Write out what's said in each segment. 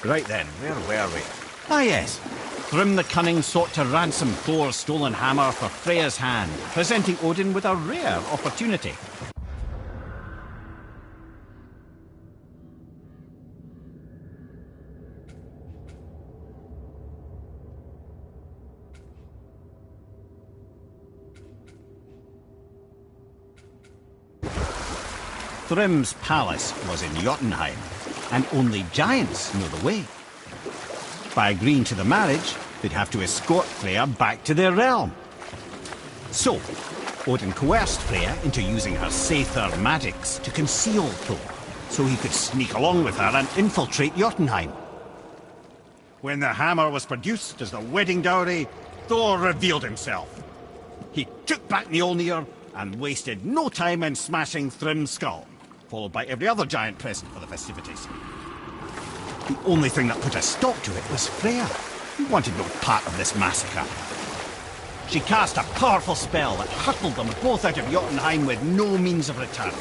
Right then, where were we? Ah yes, Thrym the Cunning sought to ransom Thor's stolen hammer for Freya's hand, presenting Odin with a rare opportunity. Thrym's palace was in Jotunheim, and only giants know the way. By agreeing to the marriage, they'd have to escort Freya back to their realm. So, Odin coerced Freya into using her Seither magics to conceal Thor, so he could sneak along with her and infiltrate Jotunheim. When the hammer was produced as the wedding dowry, Thor revealed himself. He took back Mjolnir and wasted no time in smashing Thrym's skull, followed by every other giant present for the festivities. The only thing that put a stop to it was Freya, who wanted no part of this massacre. She cast a powerful spell that hurtled them both out of Jotunheim with no means of return.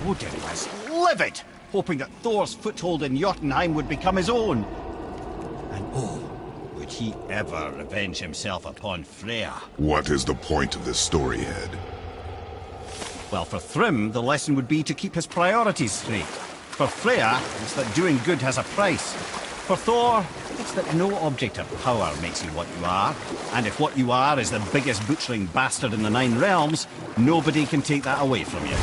Odin was livid, hoping that Thor's foothold in Jotunheim would become his own. And oh, would he ever revenge himself upon Freya? What is the point of this story, Head? Well, for Thrym, the lesson would be to keep his priorities straight. For Freya, it's that doing good has a price. For Thor, it's that no object of power makes you what you are. And if what you are is the biggest butchering bastard in the Nine Realms, nobody can take that away from you.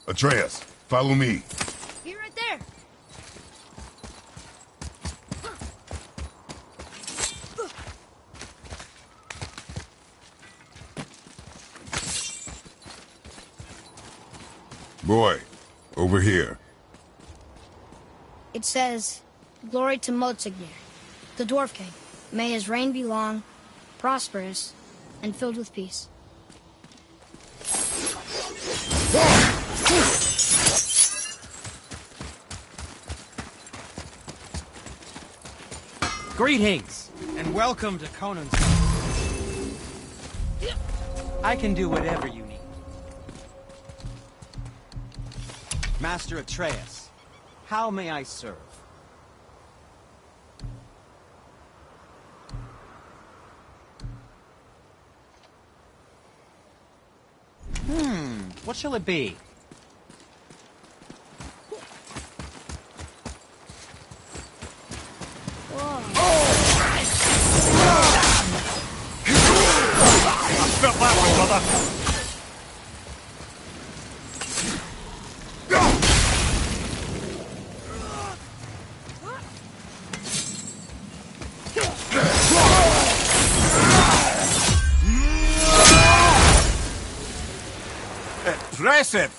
Atreus, follow me. Be right there. Boy, over here. It says, "Glory to Motsignir, the Dwarf King. May his reign be long, prosperous, and filled with peace." Greetings, and welcome to Conan's. I can do whatever you need. Master Atreus, how may I serve? What shall it be? Felt that one, brother. Impressive.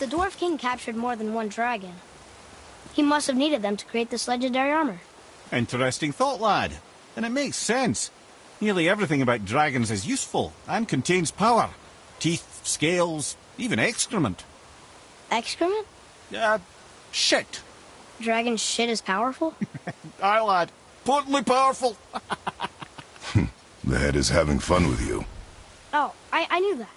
the Dwarf King captured more than one dragon, he must have needed them to create this legendary armor. Interesting thought, lad. And it makes sense. Nearly everything about dragons is useful and contains power. Teeth, scales, even excrement. Excrement? Shit. Dragon shit is powerful? Aye, lad. Potently powerful. The head is having fun with you. Oh, I knew that.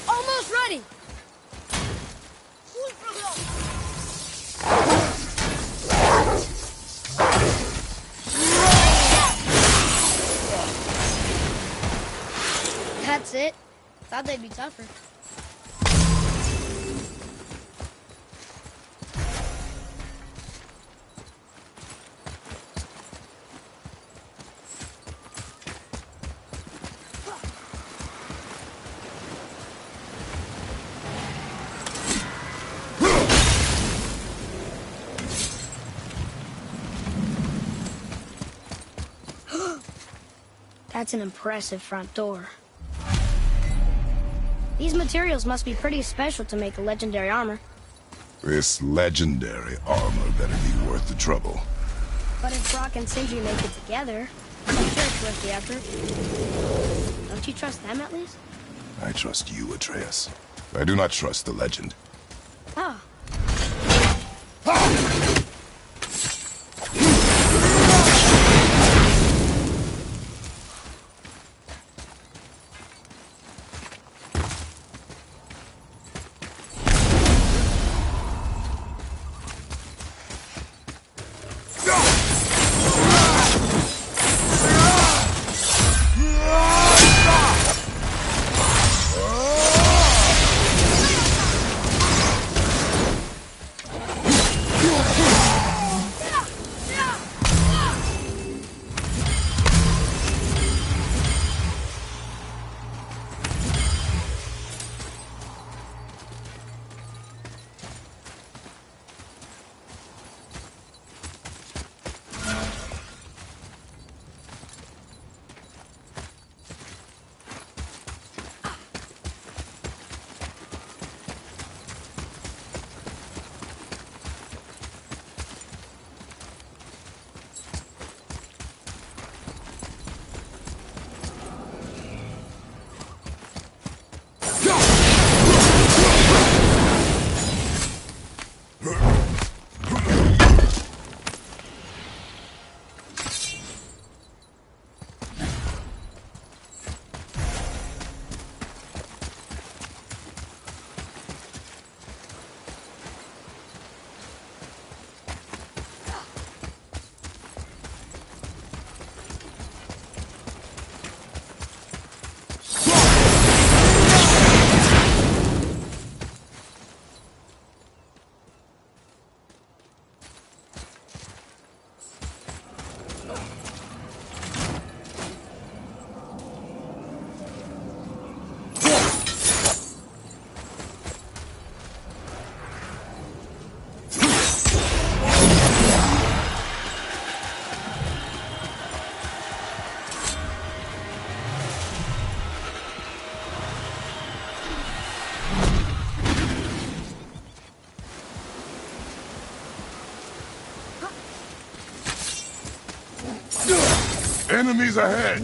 Almost ready! That's it. Thought they'd be tougher. That's an impressive front door. These materials must be pretty special to make a legendary armor. This legendary armor better be worth the trouble. But if Brock and Sindri make it together, I'm sure it's worth the effort. Don't you trust them at least? I trust you, Atreus. I do not trust the legend. Oh. Enemies ahead!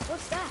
What's that?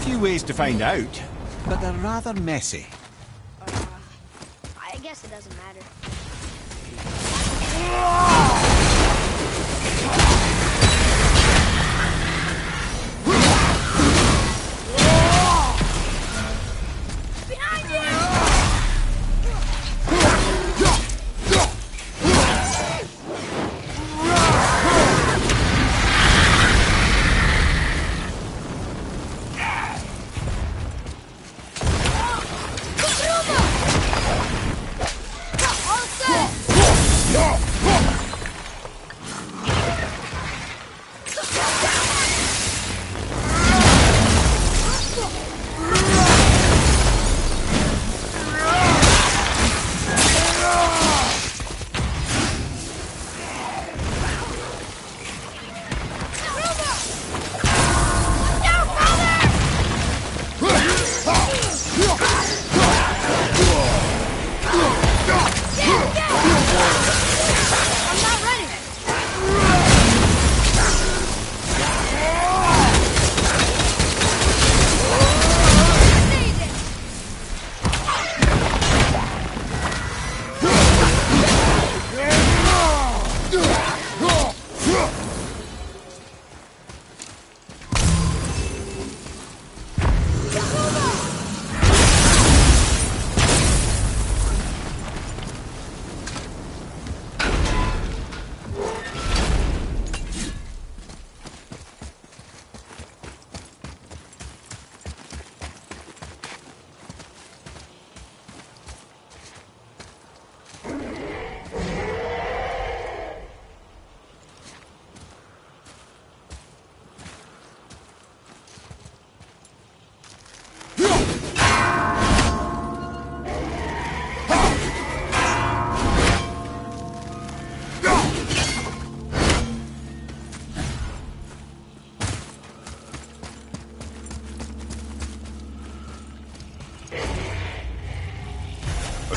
Few ways to find out, but they're rather messy. I guess it doesn't matter. Behind you!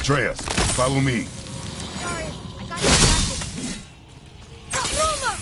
Atreus, follow me. Sorry, I got distracted. Roma!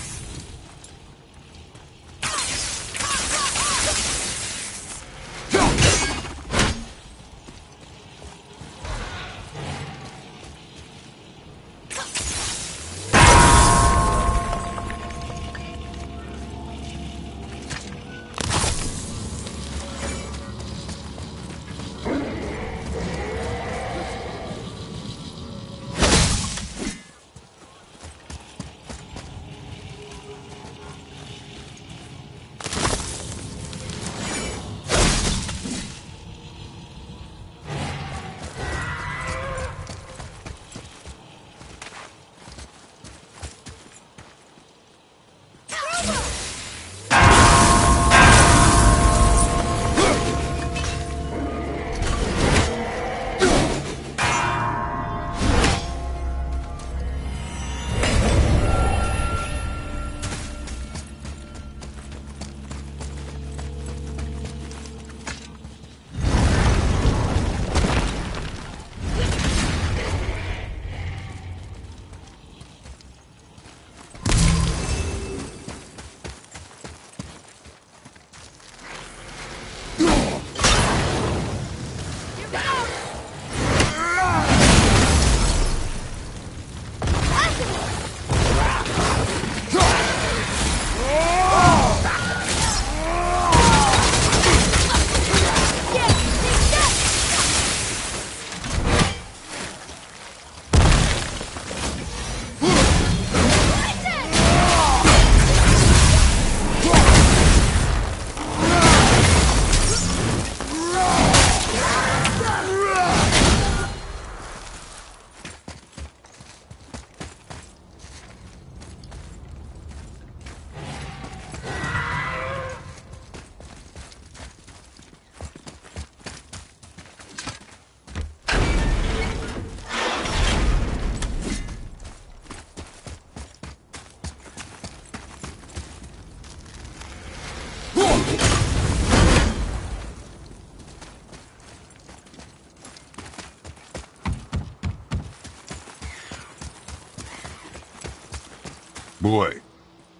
Boy,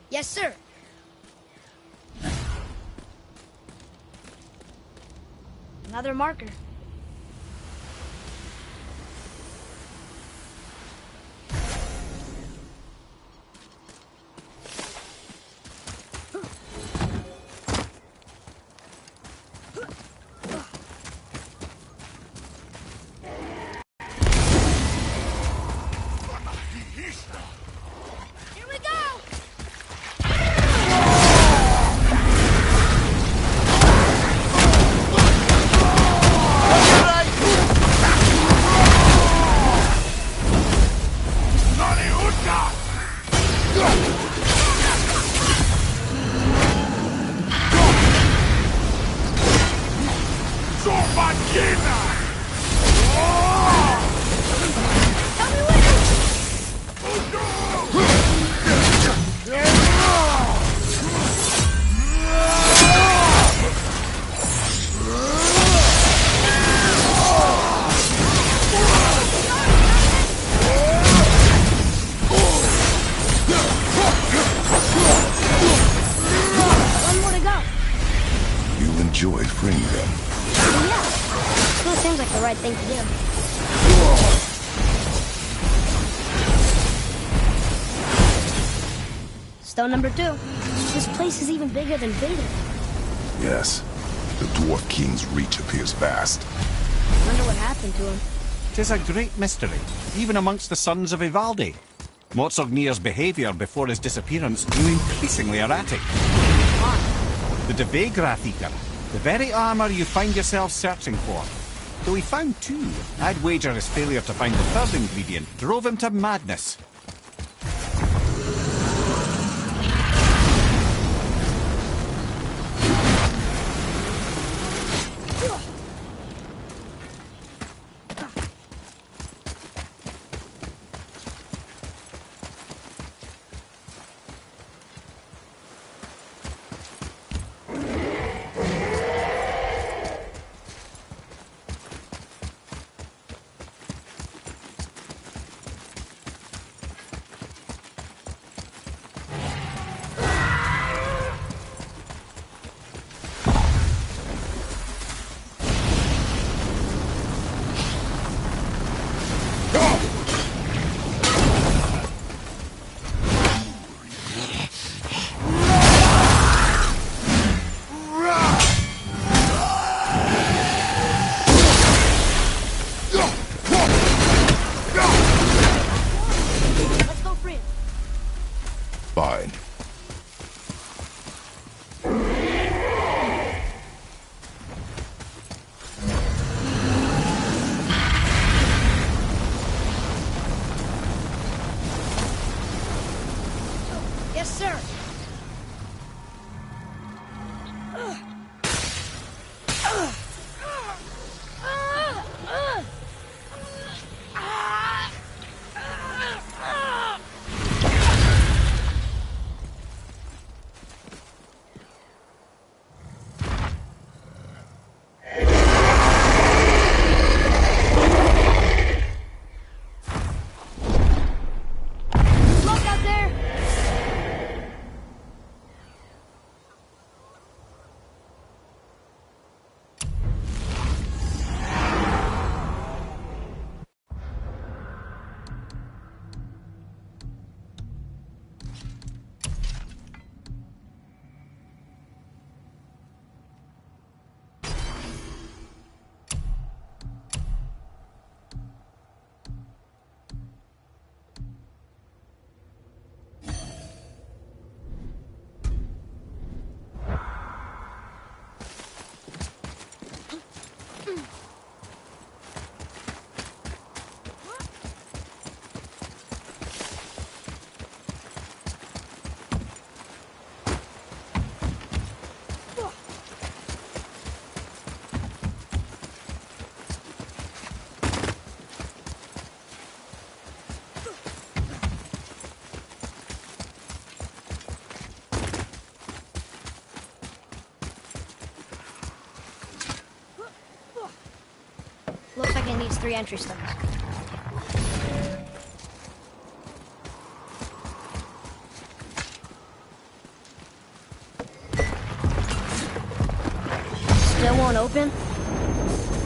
Yes, sir. Another marker. Here we go! Help me with it! One more to go. you enjoy freeing them. Yeah. Still seems like the right thing to do. Stone number 2. This place is even bigger than Vader. Yes, the Dwarf King's reach appears vast. Wonder what happened to him. 'Tis a great mystery, even amongst the sons of Ivaldi. Motsognir's behaviour before his disappearance grew increasingly erratic. The Devegrath Eater, the very armour you find yourself searching for. Though he found 2, I'd wager his failure to find the 3rd ingredient drove him to madness. like it needs 3 entry stones. Still won't open?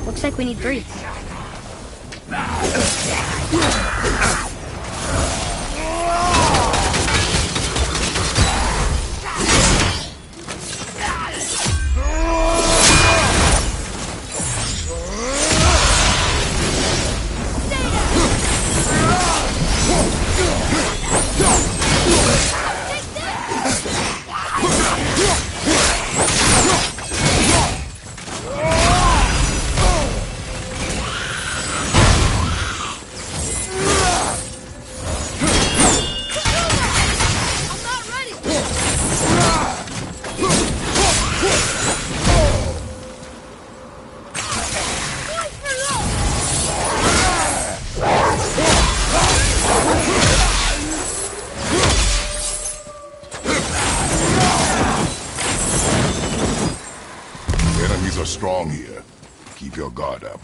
Looks like we need 3. Enemies are strong here. Keep your guard up.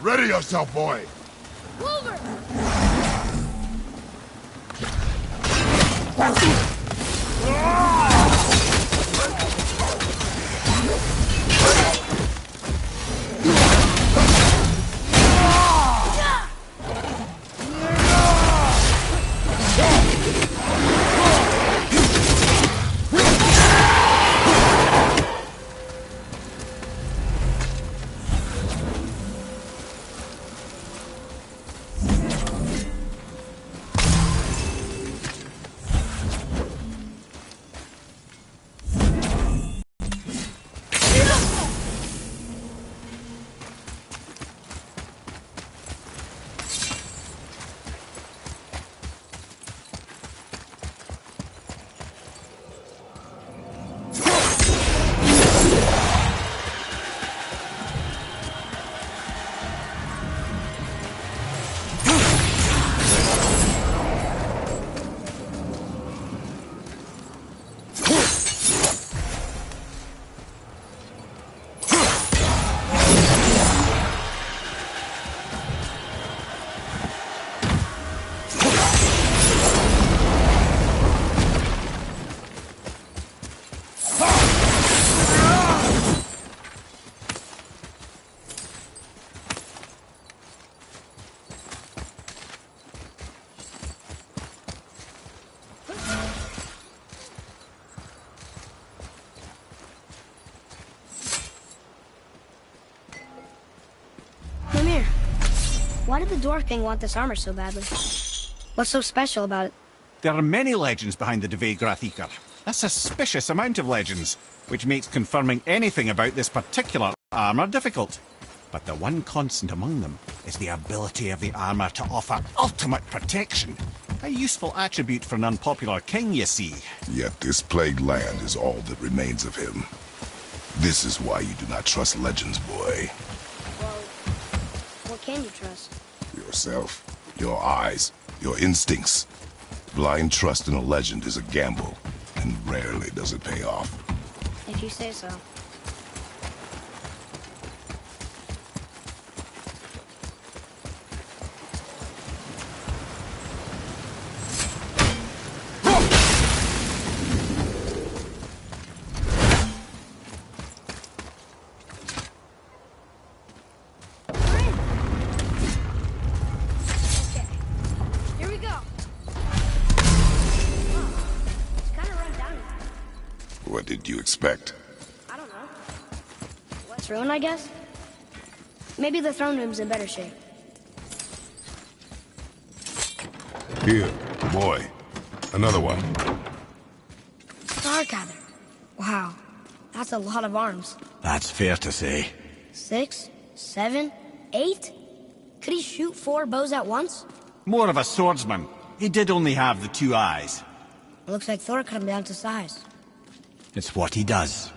Ready yourself, boy! Wolver! Why did the Dwarf King want this armor so badly? What's so special about it? There are many legends behind the Dve-Grathikar. A suspicious amount of legends, which makes confirming anything about this particular armor difficult. But the one constant among them is the ability of the armor to offer ultimate protection. A useful attribute for an unpopular king, you see. Yet this plagued land is all that remains of him. This is why you do not trust legends, boy. Well, what can you trust? Yourself, your eyes, your instincts. Blind trust in a legend is a gamble, and rarely does it pay off. If you say so. What did you expect? I don't know. What's ruined, I guess? Maybe the throne room's in better shape. Here, boy. Another one. Stargather. Wow. That's a lot of arms. That's fair to say. 6, 7, 8? Could he shoot 4 bows at once? More of a swordsman. He did only have the 2 eyes. It looks like Thor cut him down to size. It's what he does.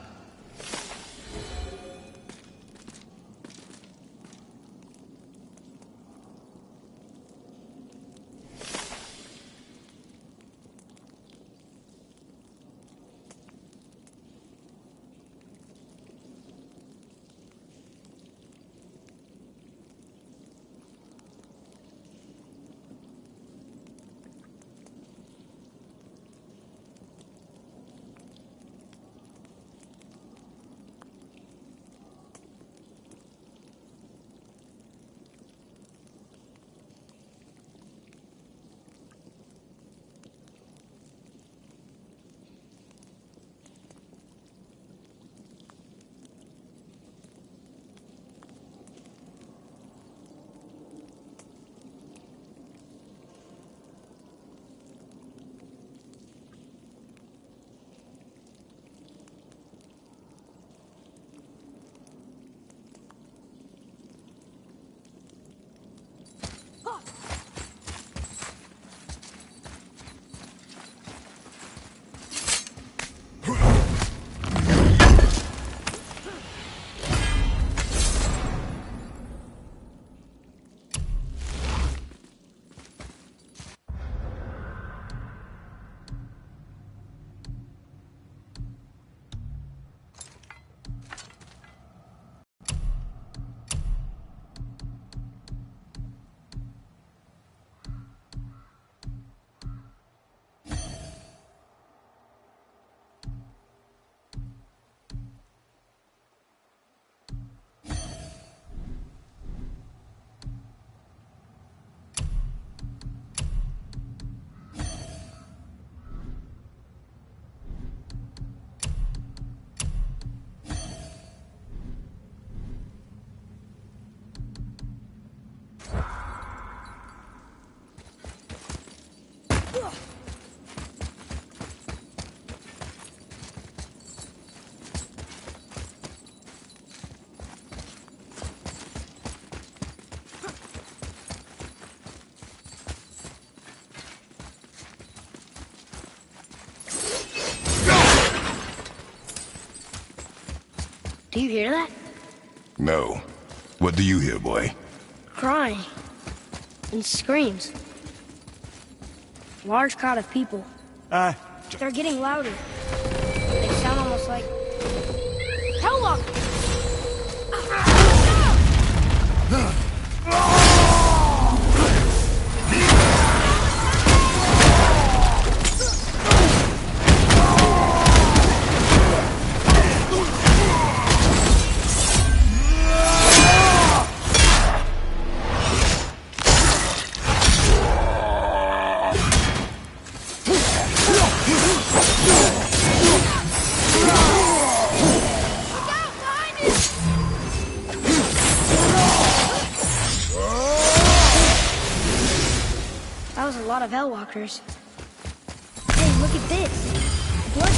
Do you hear that? No. What do you hear, boy? Crying. And screams. Large crowd of people. They're getting louder. They sound almost like... Hellwalkers! That was a lot of Hellwalkers. Hey, look at this. Blood.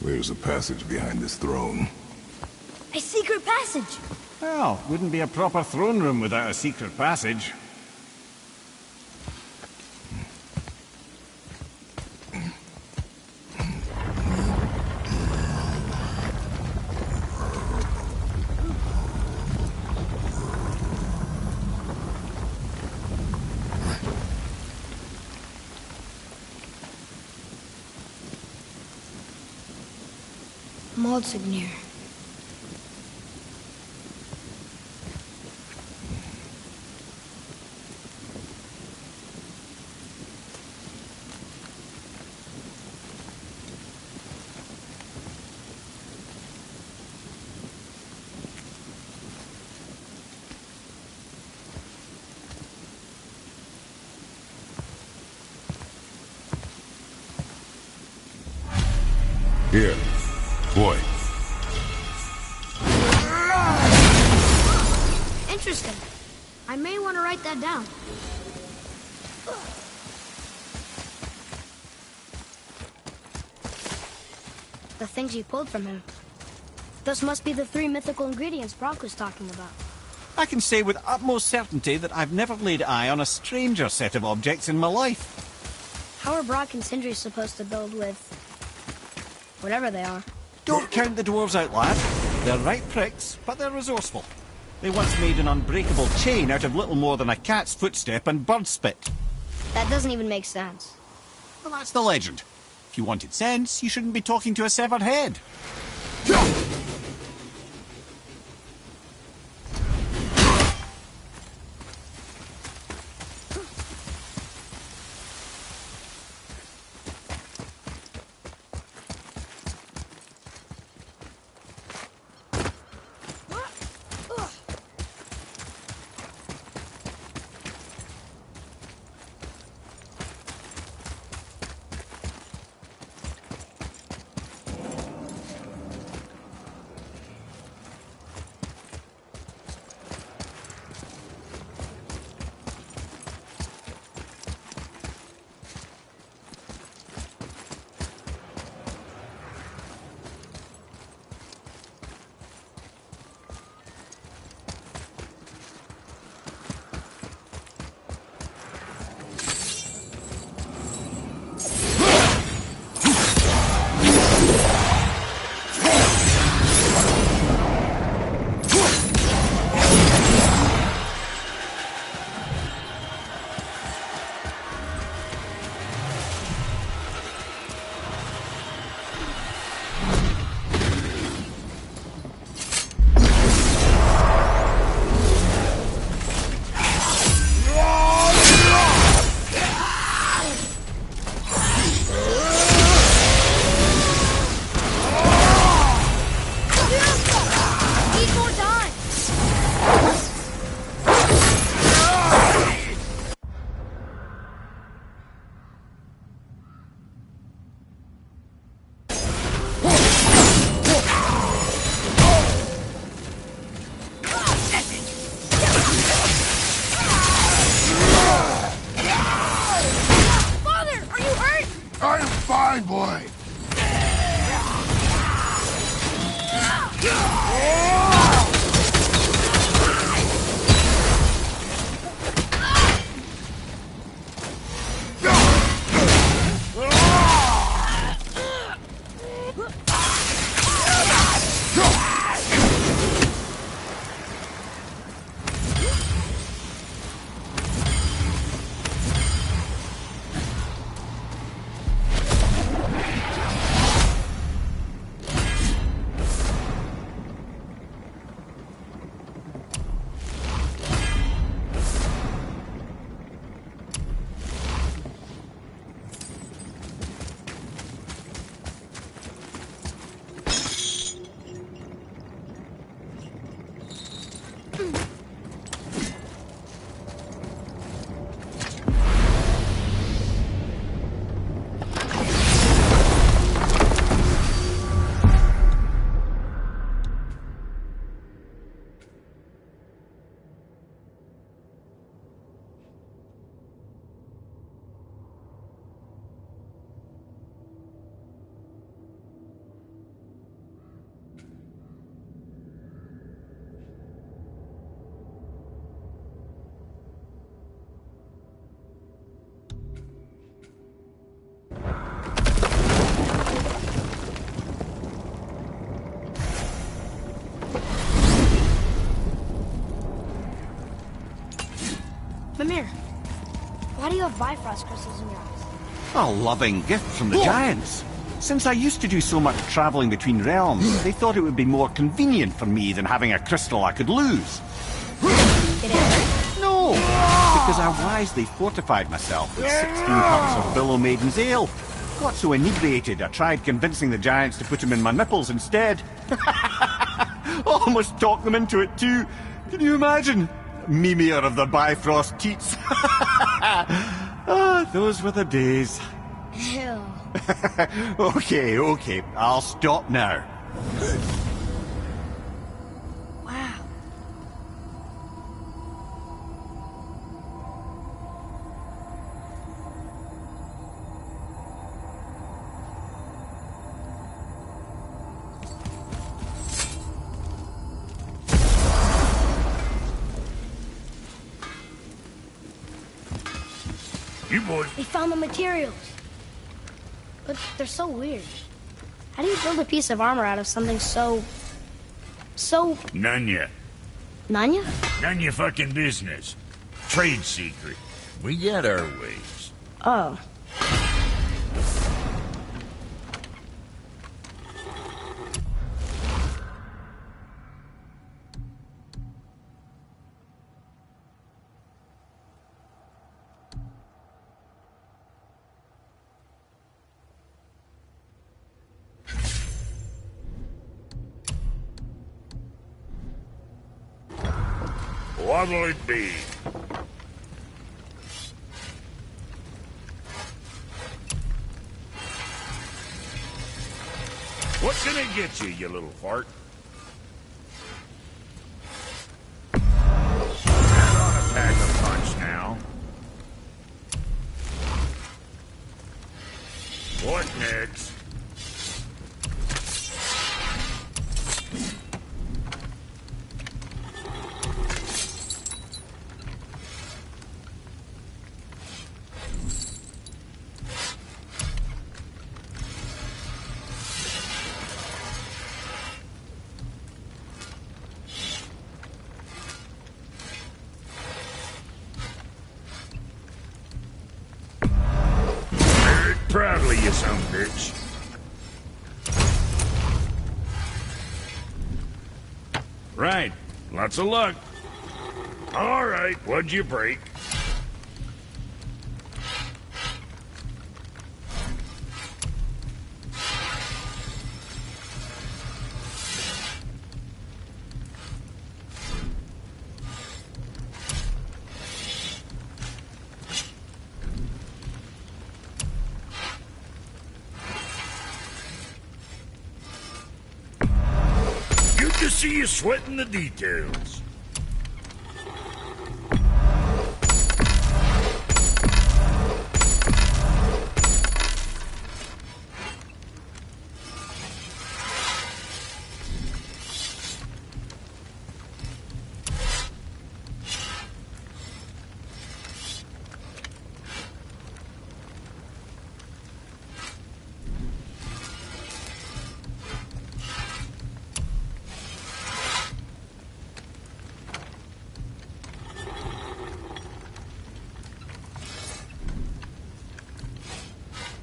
There's a passage behind this throne. A secret passage! Well, wouldn't be a proper throne room without a secret passage. Maldsignir. Here. Boy. Interesting. I may want to write that down. The things you pulled from him. Those must be the 3 mythical ingredients Brock was talking about. I can say with utmost certainty that I've never laid eye on a stranger set of objects in my life. How are Brock and Sindri supposed to build with... whatever they are? Don't count the dwarves out, lad. They're right pricks, but they're resourceful. They once made an unbreakable chain out of little more than a cat's footstep and bird spit. That doesn't even make sense. Well, that's the legend. If you wanted sense, you shouldn't be talking to a severed head. Mimir, why do you have Bifrost crystals in your eyes? A loving gift from the giants. Since I used to do so much traveling between realms, they thought it would be more convenient for me than having a crystal I could lose. Did it hurt? No, because I wisely fortified myself with 16 cups of Billow Maiden's Ale. Got so inebriated, I tried convincing the giants to put them in my nipples instead. Almost talked them into it too. Can you imagine? Mimir of the Bifrost teats. Ah, those were the days. Ew. Okay, I'll stop now. Wow. You boys. They found the materials. But they're so weird. How do you build a piece of armor out of something so... None ya. Nanya? None your fucking business. Trade secret. We got our ways. Oh. What'll it be? What's gonna get you, you little fart? That ought to pack a punch now. What next? Proudly, you son of a bitch. Right. Lots of luck. All right, what'd you break? To see you sweating the details.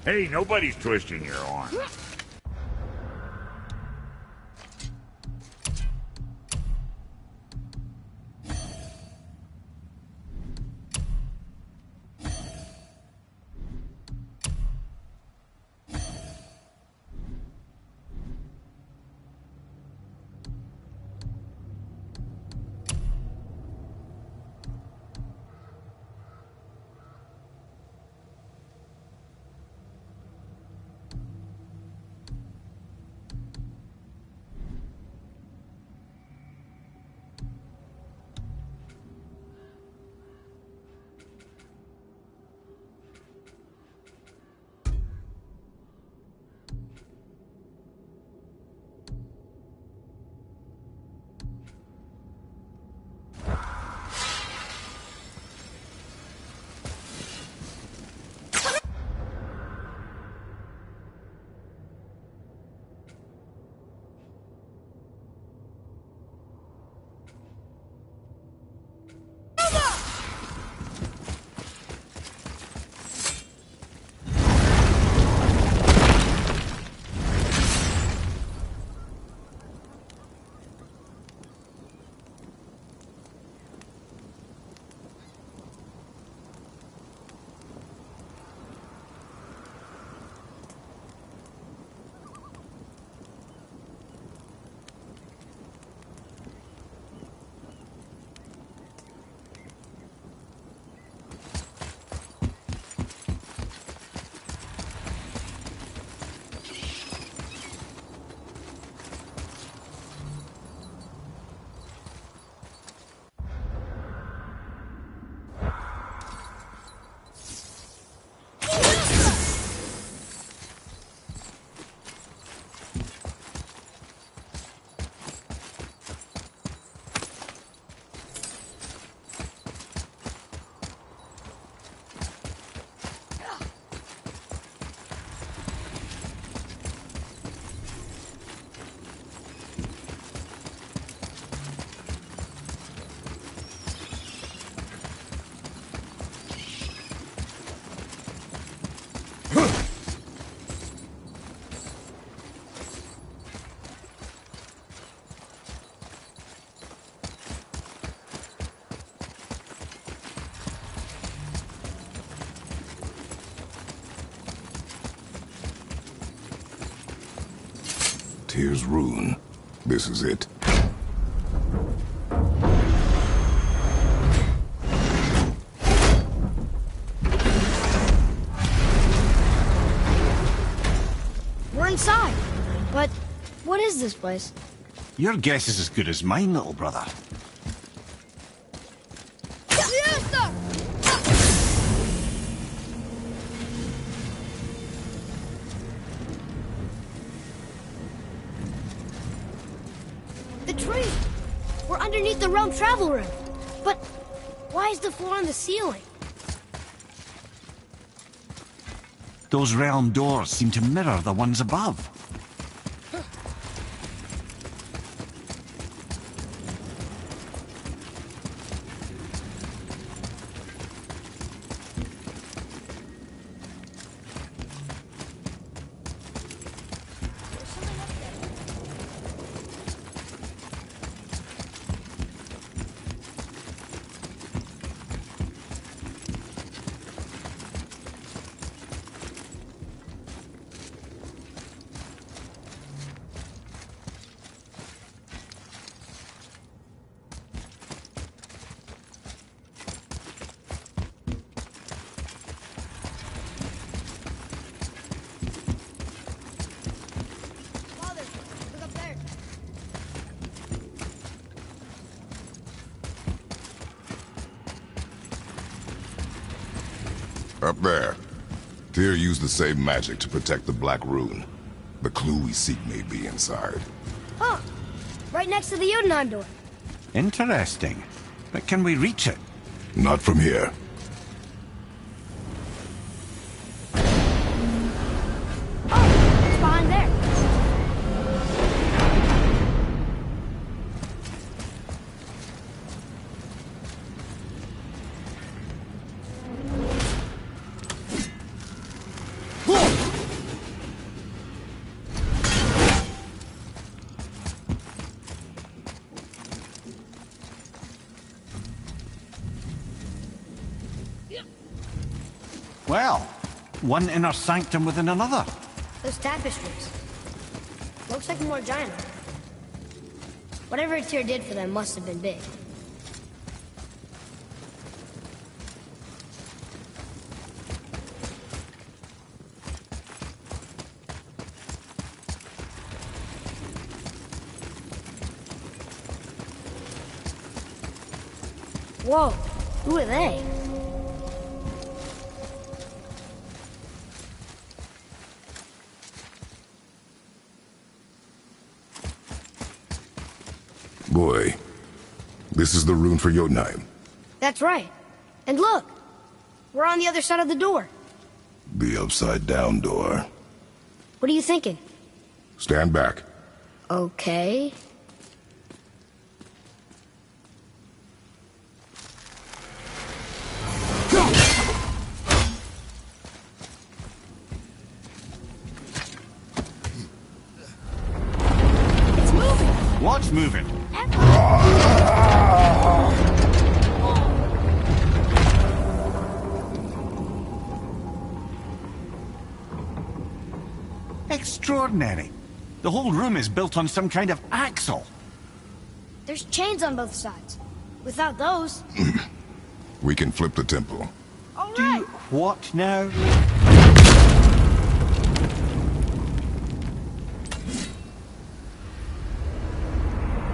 Hey, nobody's twisting your arm. Here's Rune. This is it. We're inside. But what is this place? Your guess is as good as mine, little brother. The tree! We're underneath the realm travel room. But why is the floor on the ceiling? Those realm doors seem to mirror the ones above. Father, look up there. Up there. Tyr used the same magic to protect the Black Rune. The clue we seek may be inside. Huh. Right next to the Jotunheim door. Interesting. But can we reach it? Not from here. Oh, it's behind there. Well, one inner sanctum within another. Those tapestries. Looks like more giant. Whatever Tyr did for them must have been big. Whoa, who are they? Boy, this is the rune for Jotunheim. That's right. And look, we're on the other side of the door. The upside-down door. What are you thinking? Stand back. Okay. It's moving. What's moving? Extraordinary. The whole room is built on some kind of axle. There's chains on both sides. Without those... We can flip the temple. All Do right. what now?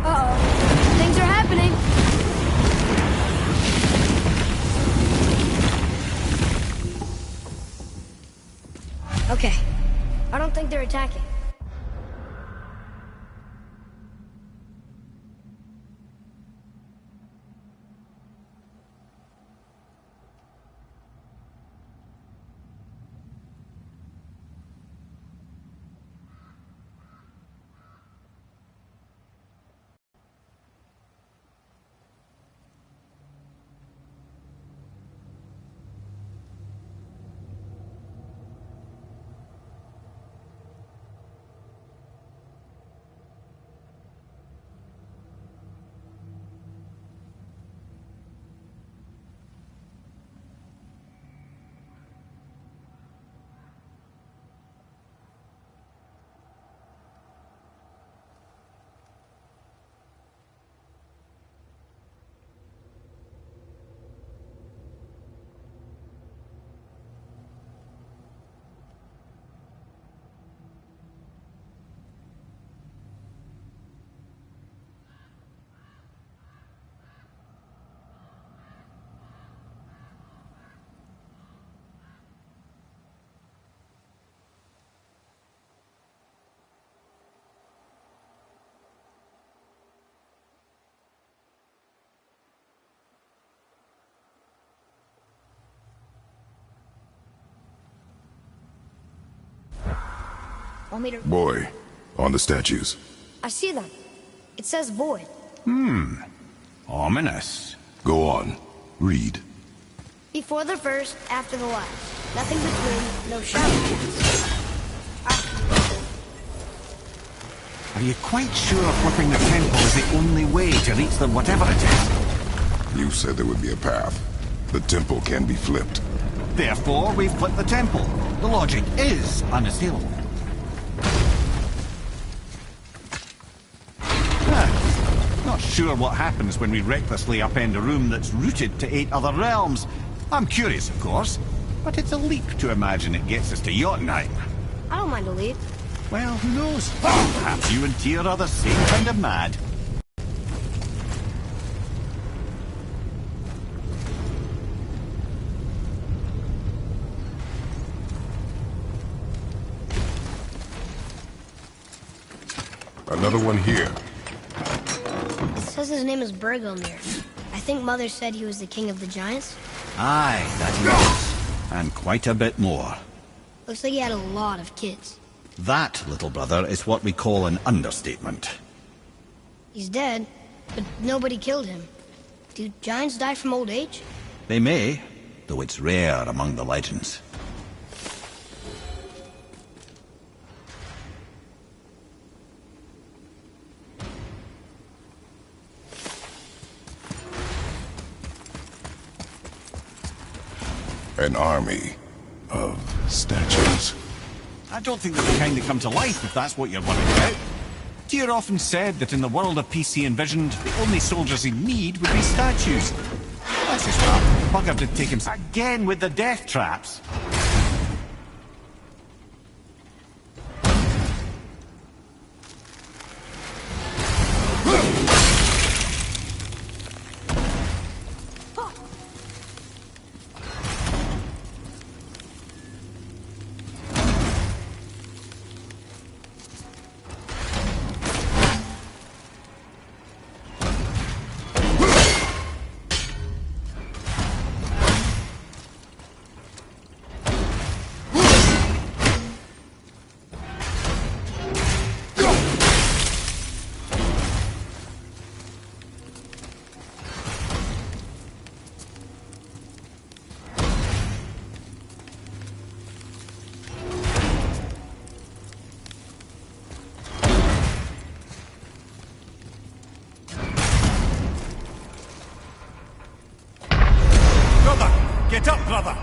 Uh-oh. Things are happening. Okay. I don't think they're attacking. Want me to... Boy, on the statues. I see them. It says void. Ominous. Go on. Read. Before the first, after the last. Nothing between, no shadow. Are you quite sure flipping the temple is the only way to reach them, whatever it is? You said there would be a path. The temple can be flipped. Therefore, we flip the temple. The logic is unassailable. Not sure what happens when we recklessly upend a room that's rooted to 8 other realms. I'm curious, of course, but it's a leap to imagine it gets us to Jotunheim. I don't mind a leap. Well, who knows? Perhaps you and Tyr are the same kind of mad. Another one here. It says his name is Bergelmir. I think Mother said he was the king of the giants. Aye, that he was. And quite a bit more. Looks like he had a lot of kids. That, little brother, is what we call an understatement. He's dead, but nobody killed him. Do giants die from old age? They may, though it's rare among the legends. An army of statues. I don't think they're the kind that come to life, if that's what you're worried about. Tyr often said that in the world of peace he envisioned, the only soldiers he'd need would be statues. That's just well, bugger did take him again with the death traps. Get up, brother!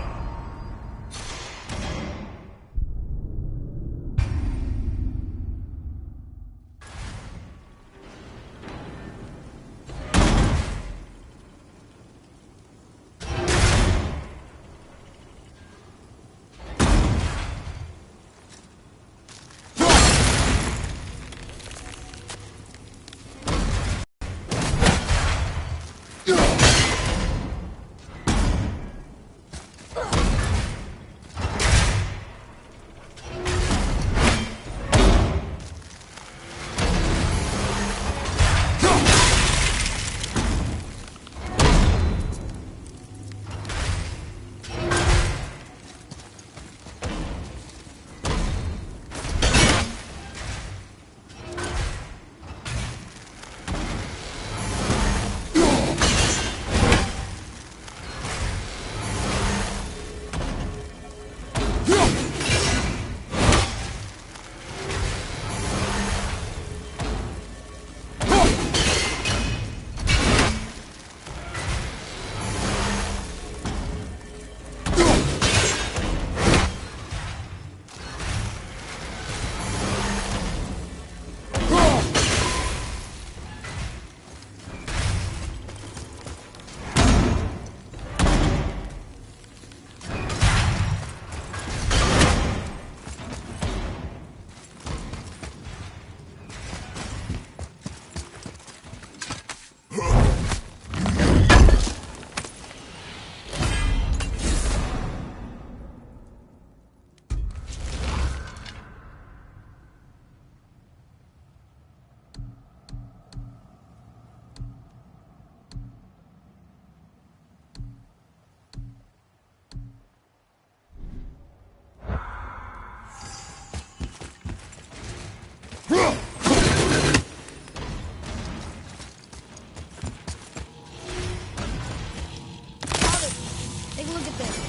Take a look at this.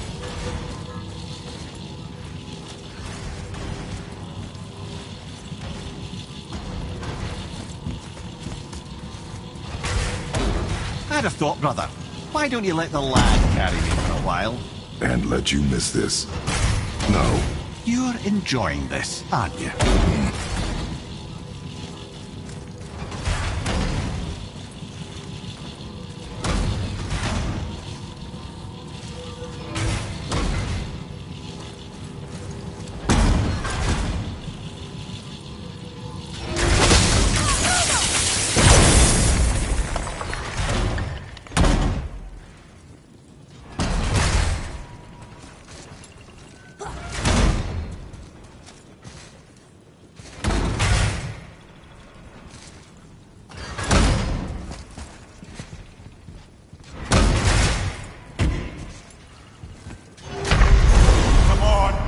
I'd have thought, brother. Why don't you let the lad carry me for a while? And let you miss this? No. You're enjoying this, aren't you?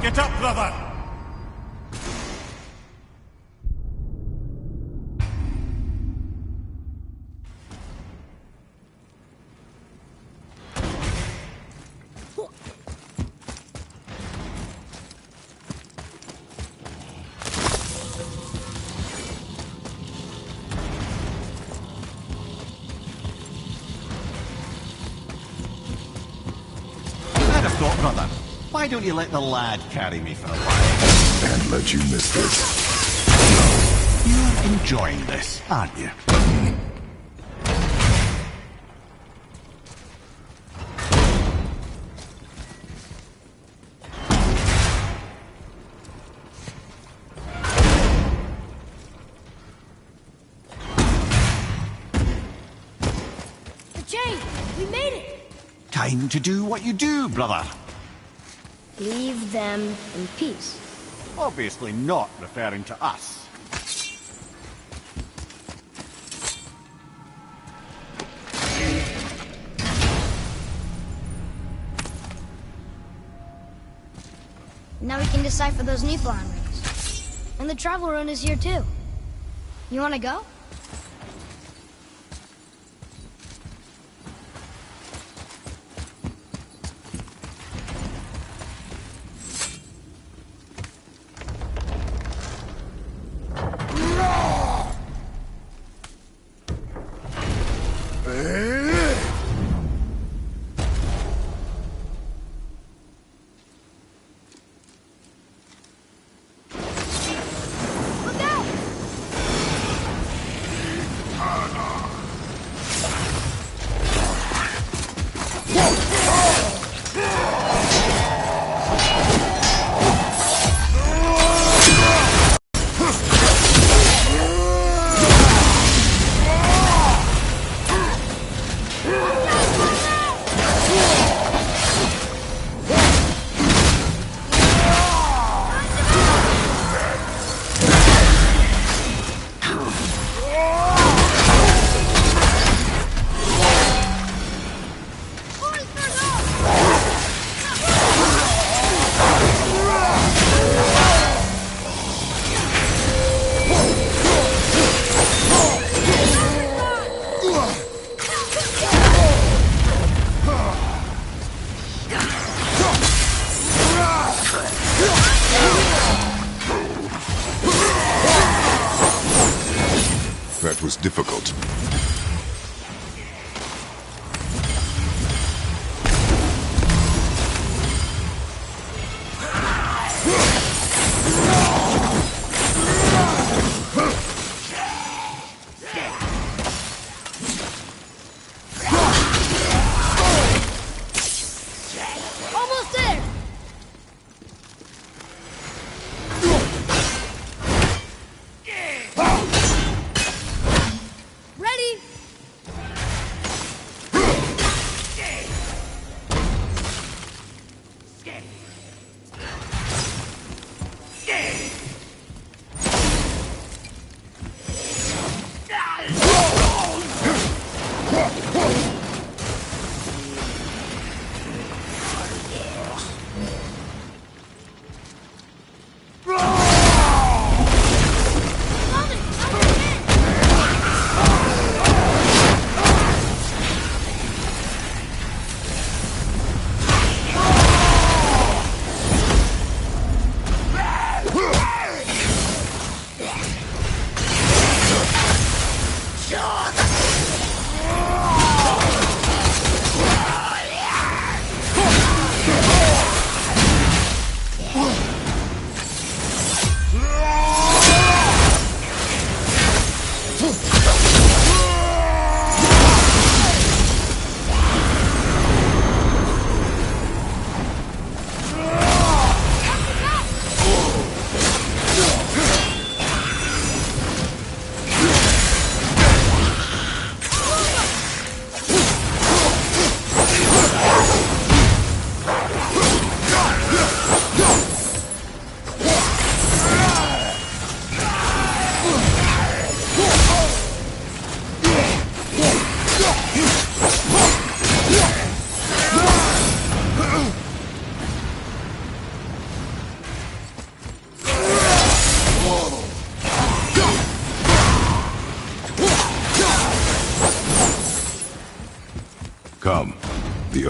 Get up, brother! I'd have thought, brother. Why don't you let the lad carry me for a while? And let you miss this? You're enjoying this, aren't you? The chain! We made it! Time to do what you do, brother. Leave them in peace. Obviously not referring to us. Now we can decipher those Niflheim rings. And the travel rune is here too. You wanna go? That was difficult. Almost there!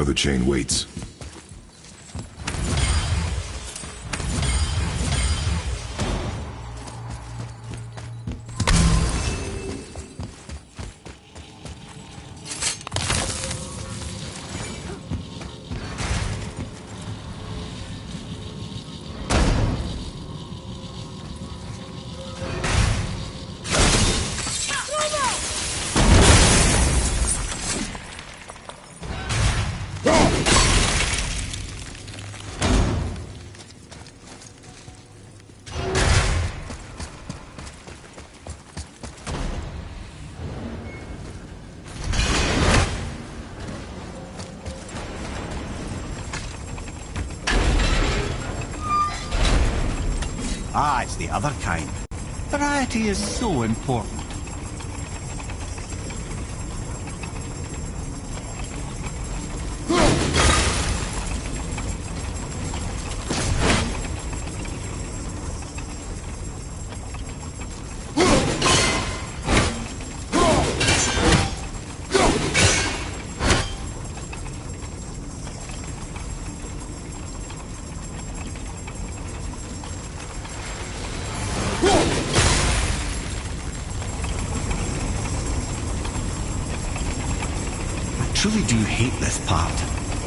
other chain waits. Ah, it's the other kind. Variety is so important. I truly do hate this part.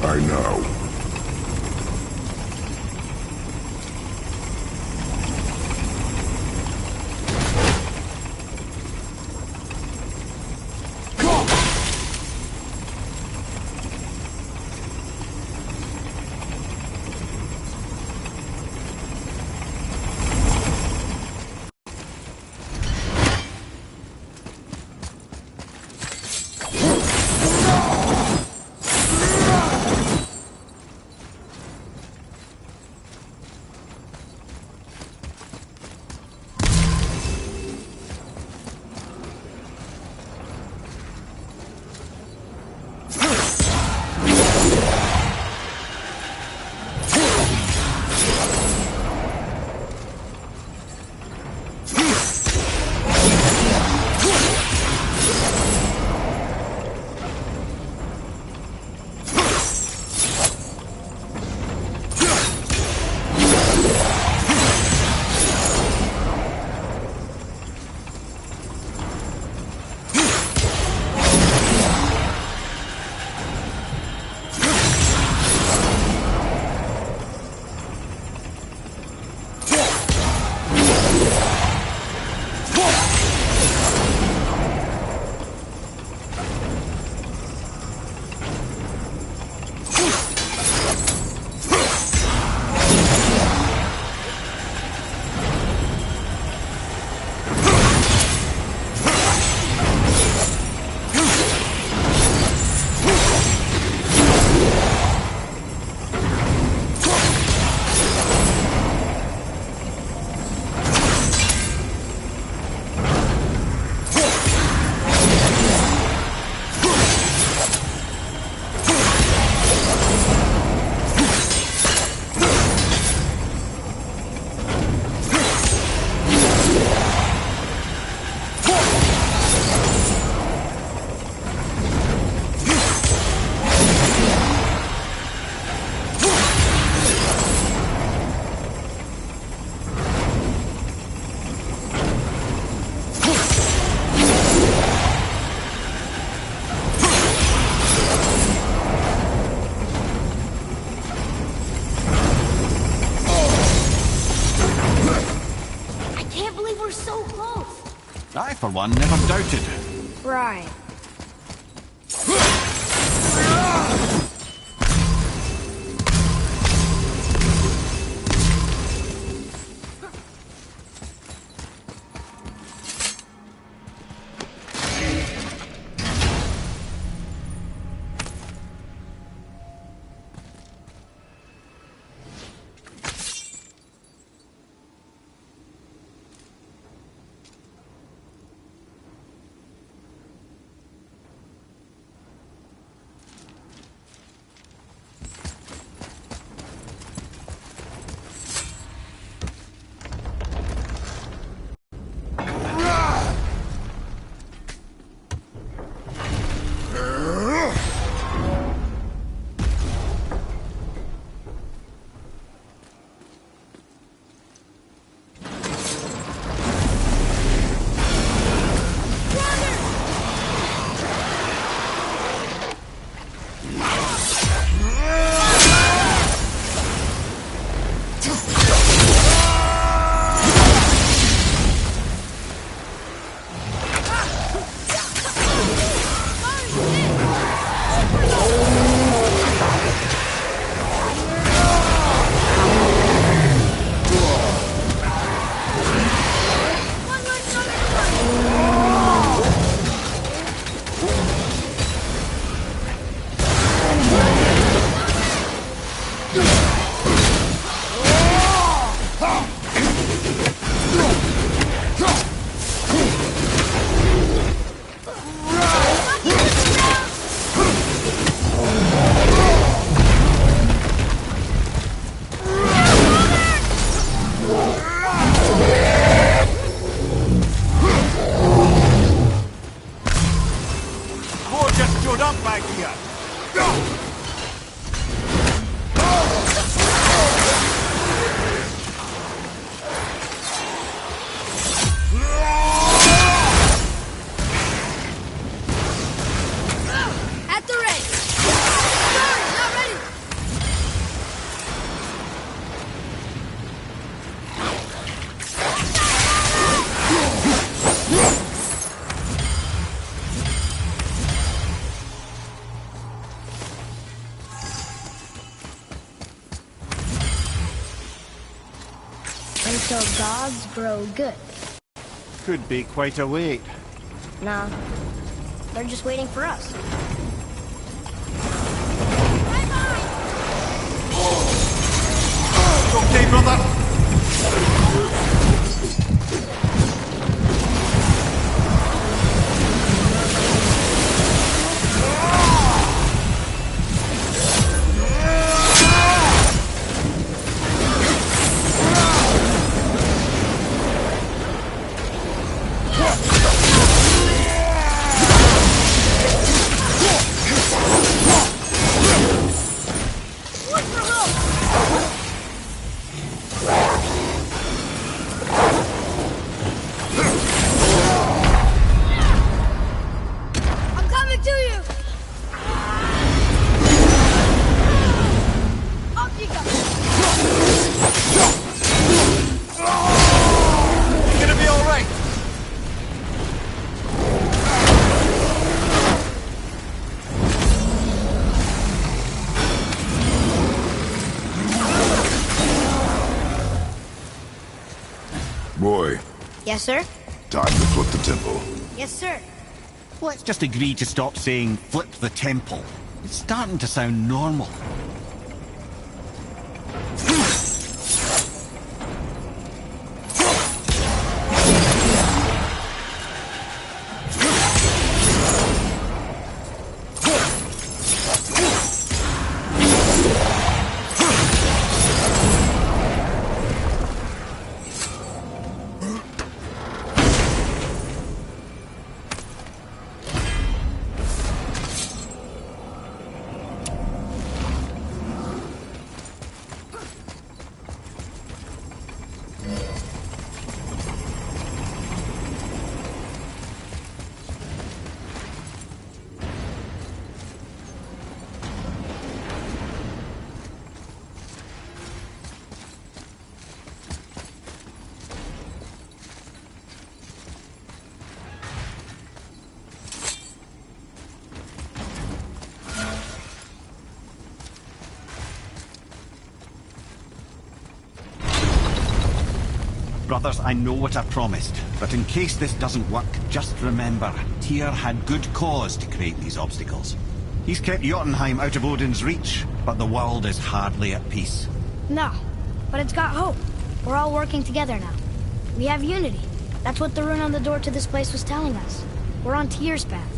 I know. I, for one, never doubted. Right. So gods grow good. Could be quite a wait. Nah, they're just waiting for us. Okay, brother. I'm coming to you! Up you go! You're gonna be all right. Boy, Yes, sir? time to flip the temple. Yes, sir. Let's just agree to stop saying flip the temple. It's starting to sound normal. Brothers, I know what I promised, but in case this doesn't work, just remember, Tyr had good cause to create these obstacles. He's kept Jotunheim out of Odin's reach, but the world is hardly at peace. No, but it's got hope. We're all working together now. We have unity. That's what the rune on the door to this place was telling us. We're on Tyr's path.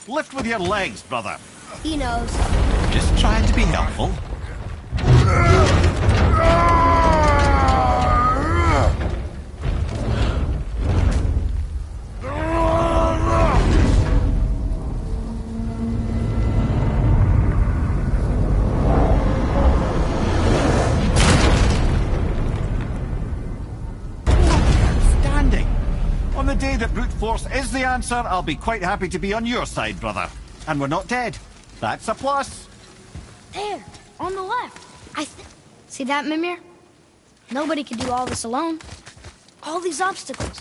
Lift with your legs, brother. He knows. Just trying to be helpful. Standing. On the day that brute force is the answer, I'll be quite happy to be on your side, brother. And we're not dead. That's a plus. There, on the left. See that, Mimir? Nobody can do all this alone. All these obstacles.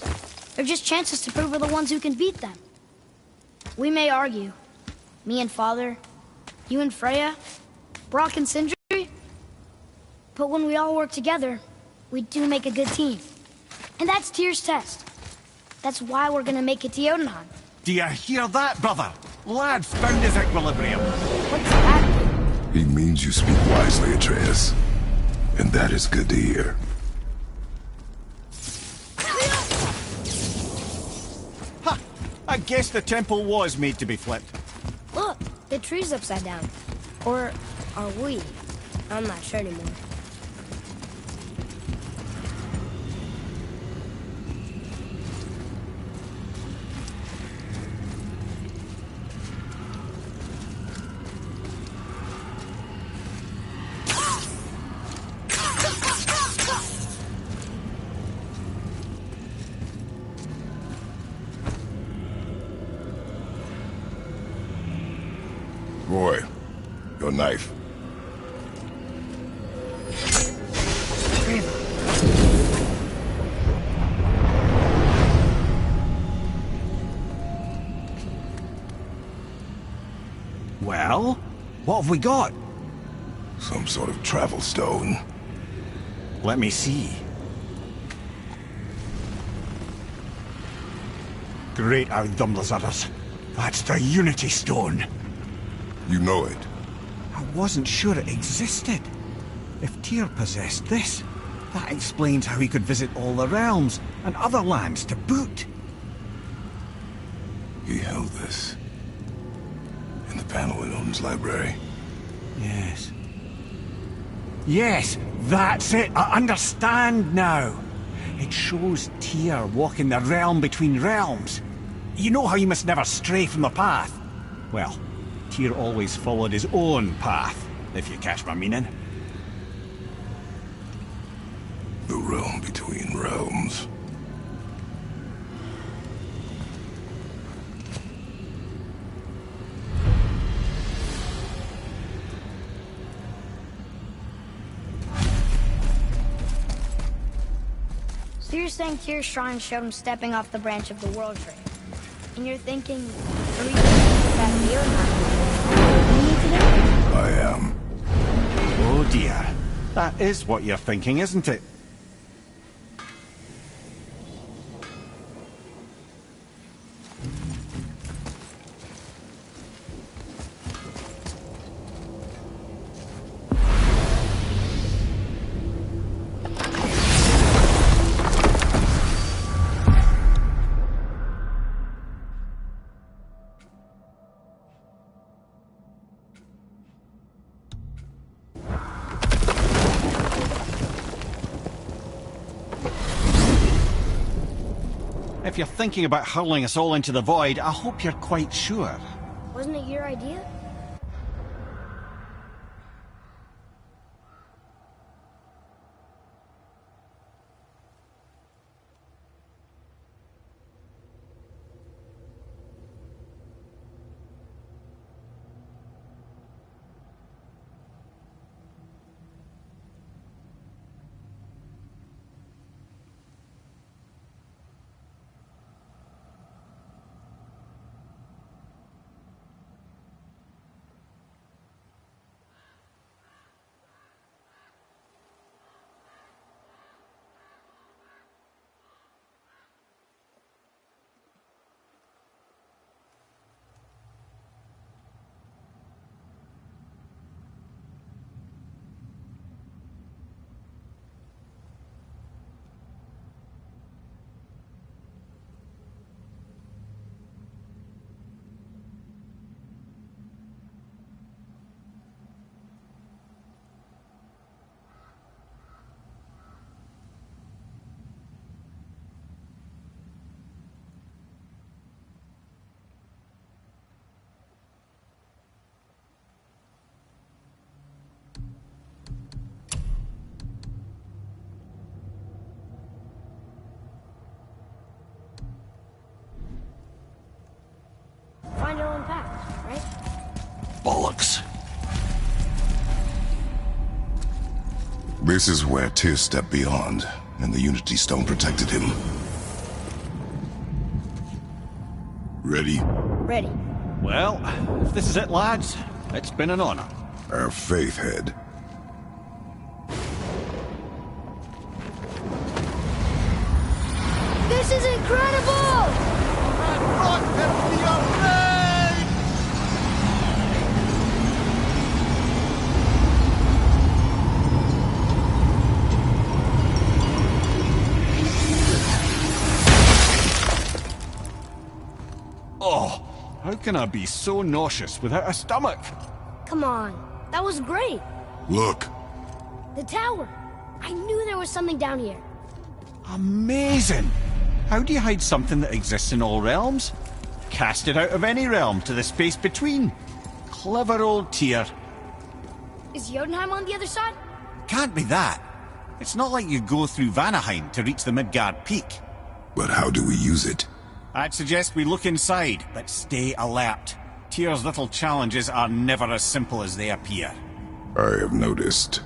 They're just chances to prove we're the ones who can beat them. We may argue. Me and Father, you and Freya, Brock and Sindri. But when we all work together, we do make a good team. And that's Tyr's test. That's why we're gonna make it to Jotunheim. Do you hear that, brother? Lad's found his equilibrium. What's that? He means you speak wisely, Atreus. And that is good to hear. Ha! I guess the temple was made to be flipped. Look, the tree's upside down. Or are we? I'm not sure anymore. Boy, Your knife. Well, what have we got? Some sort of travel stone. Let me see. Great Outdumblers. That's the Unity Stone. You know it. I wasn't sure it existed. If Tyr possessed this, that explains how he could visit all the realms and other lands to boot. He held this in the panel in Odin's library. Yes. Yes, that's it. I understand now. It shows Tyr walking the realm between realms. You know how you must never stray from the path? Well, Tyr always followed his own path, if you catch my meaning. The realm between realms. So you're saying Tyr's shrine showed him stepping off the branch of the World Tree. And you're thinking the reason that I am. Oh dear. That is what you're thinking, isn't it? If you're thinking about hurling us all into the void, I hope you're quite sure. Wasn't it your idea? Find your own path, right? Bollocks. This is where Tyr stepped beyond, and the Unity Stone protected him. Ready? Ready. Well, if this is it, lads, it's been an honor. Our faith head. This is incredible! Oh, how can I be so nauseous without a stomach? Come on, that was great. Look! The tower. I knew there was something down here. Amazing! How do you hide something that exists in all realms? Cast it out of any realm to the space between. Clever old Tyr. Is Jotunheim on the other side? Can't be that. It's not like you go through Vanaheim to reach the Midgard Peak. But how do we use it? I'd suggest we look inside, but stay alert. Tyr's little challenges are never as simple as they appear. I have noticed.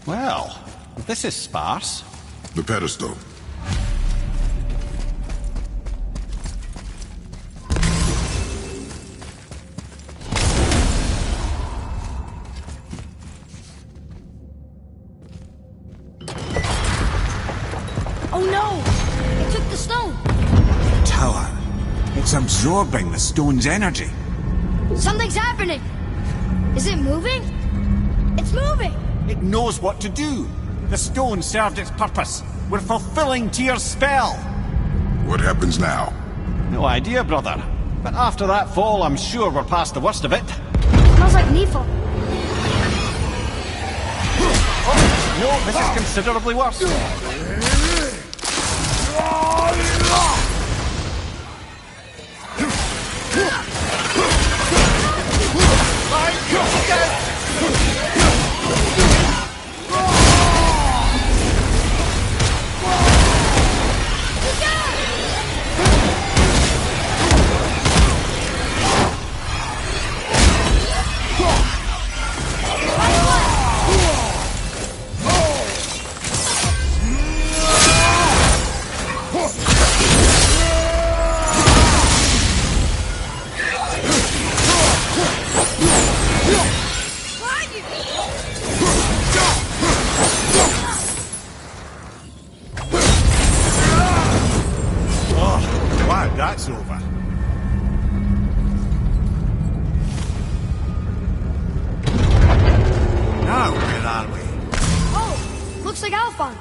Well, this is sparse. The pedestal. Oh no! It took the stone! Tower. It's absorbing the stone's energy. Something's happening! Is it moving? It's moving! It knows what to do. The stone served its purpose. We're fulfilling Tyr's spell. What happens now? No idea, brother. But after that fall, I'm sure we're past the worst of it. Smells like Nephil. Oh, no, this is considerably worse. That's over. Now, where are we? Oh, looks like Alphon.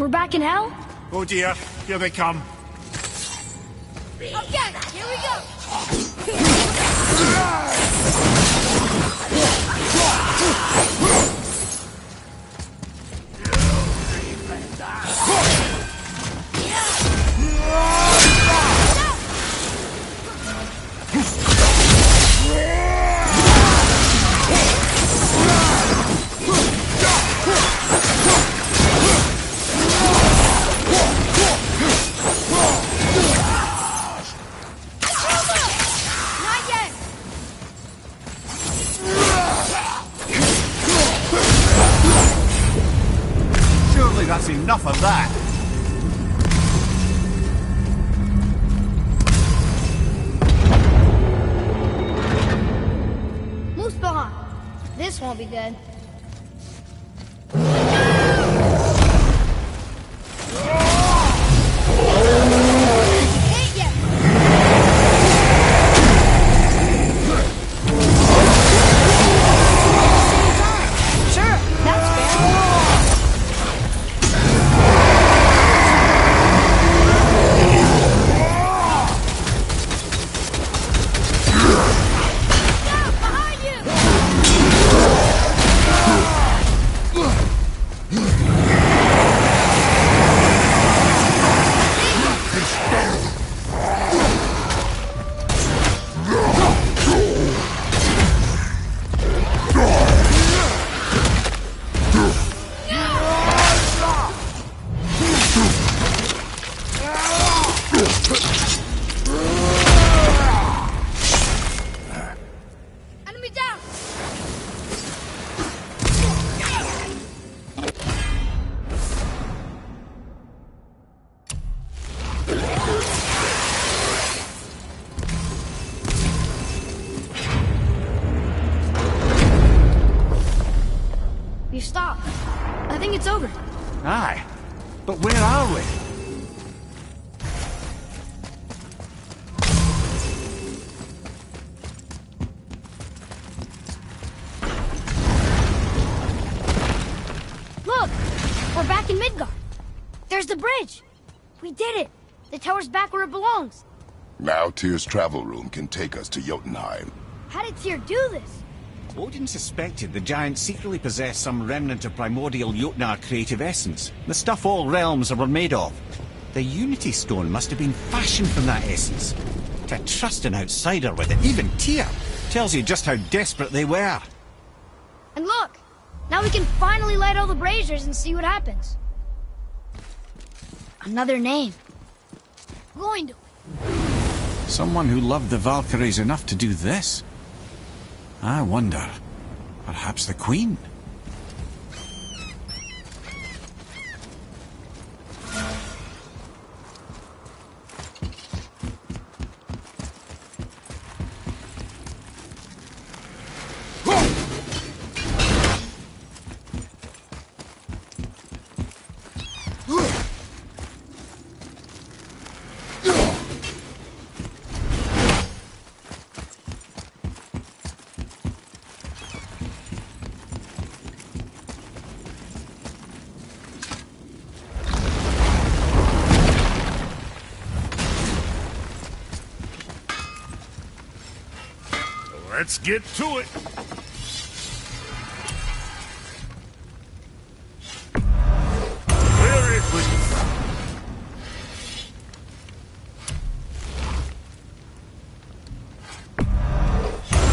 We're back in hell? Oh dear, here they come. Okay, here we go! Not yet! Surely that's enough of that. Moose behind. This won't be good. Ain't yet. Sure, that's fair. Stop, behind you! Enemy down! You stopped. I think it's over. Aye. But where are we? Look! We're back in Midgard. There's the bridge. We did it. The tower's back where it belongs. Now Tyr's travel room can take us to Jotunheim. How did Tyr do this? Odin suspected the giants secretly possessed some remnant of primordial Jotnar creative essence, the stuff all realms were made of. The Unity Stone must have been fashioned from that essence. To trust an outsider with it, even Tyr, tells you just how desperate they were. And look! Now we can finally light all the braziers and see what happens. Another name. Going to. Someone who loved the Valkyries enough to do this? I wonder. Perhaps the Queen? Let's get to it. Where is it?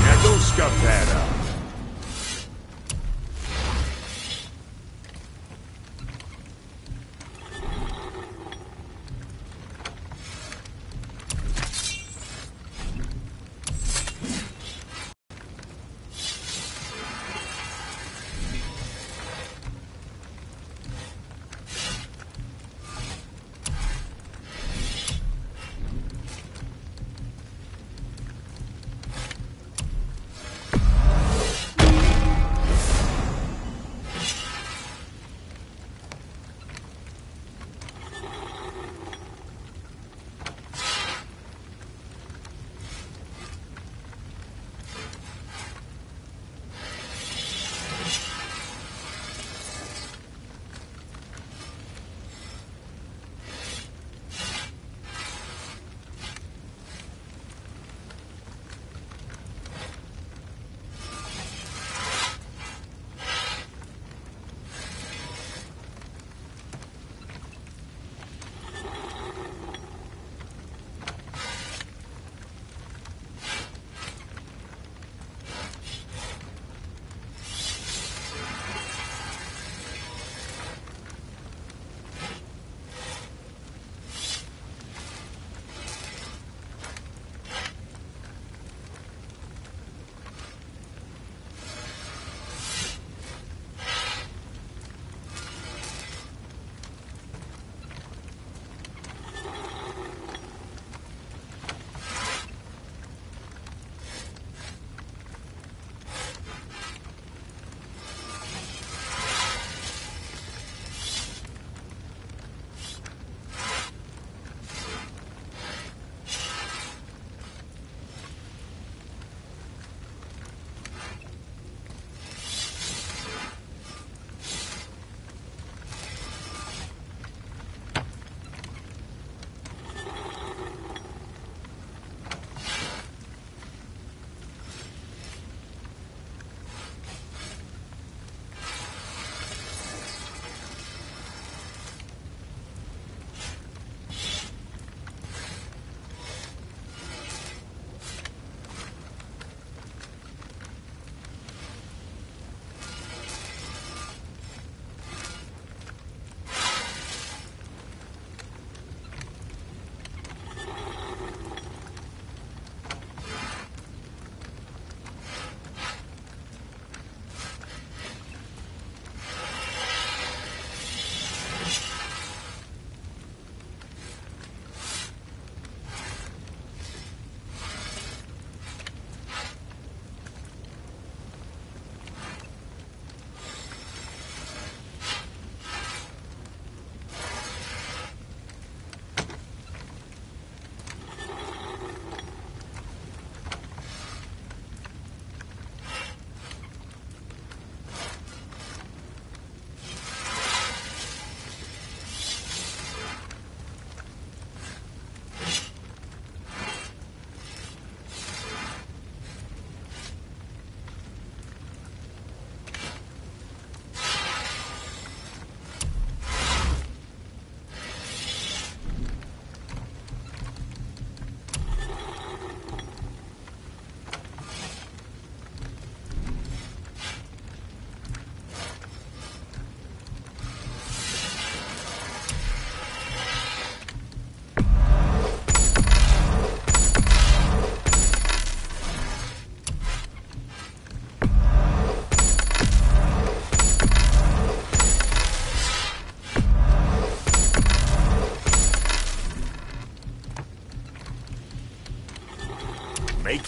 Now go scuff that up.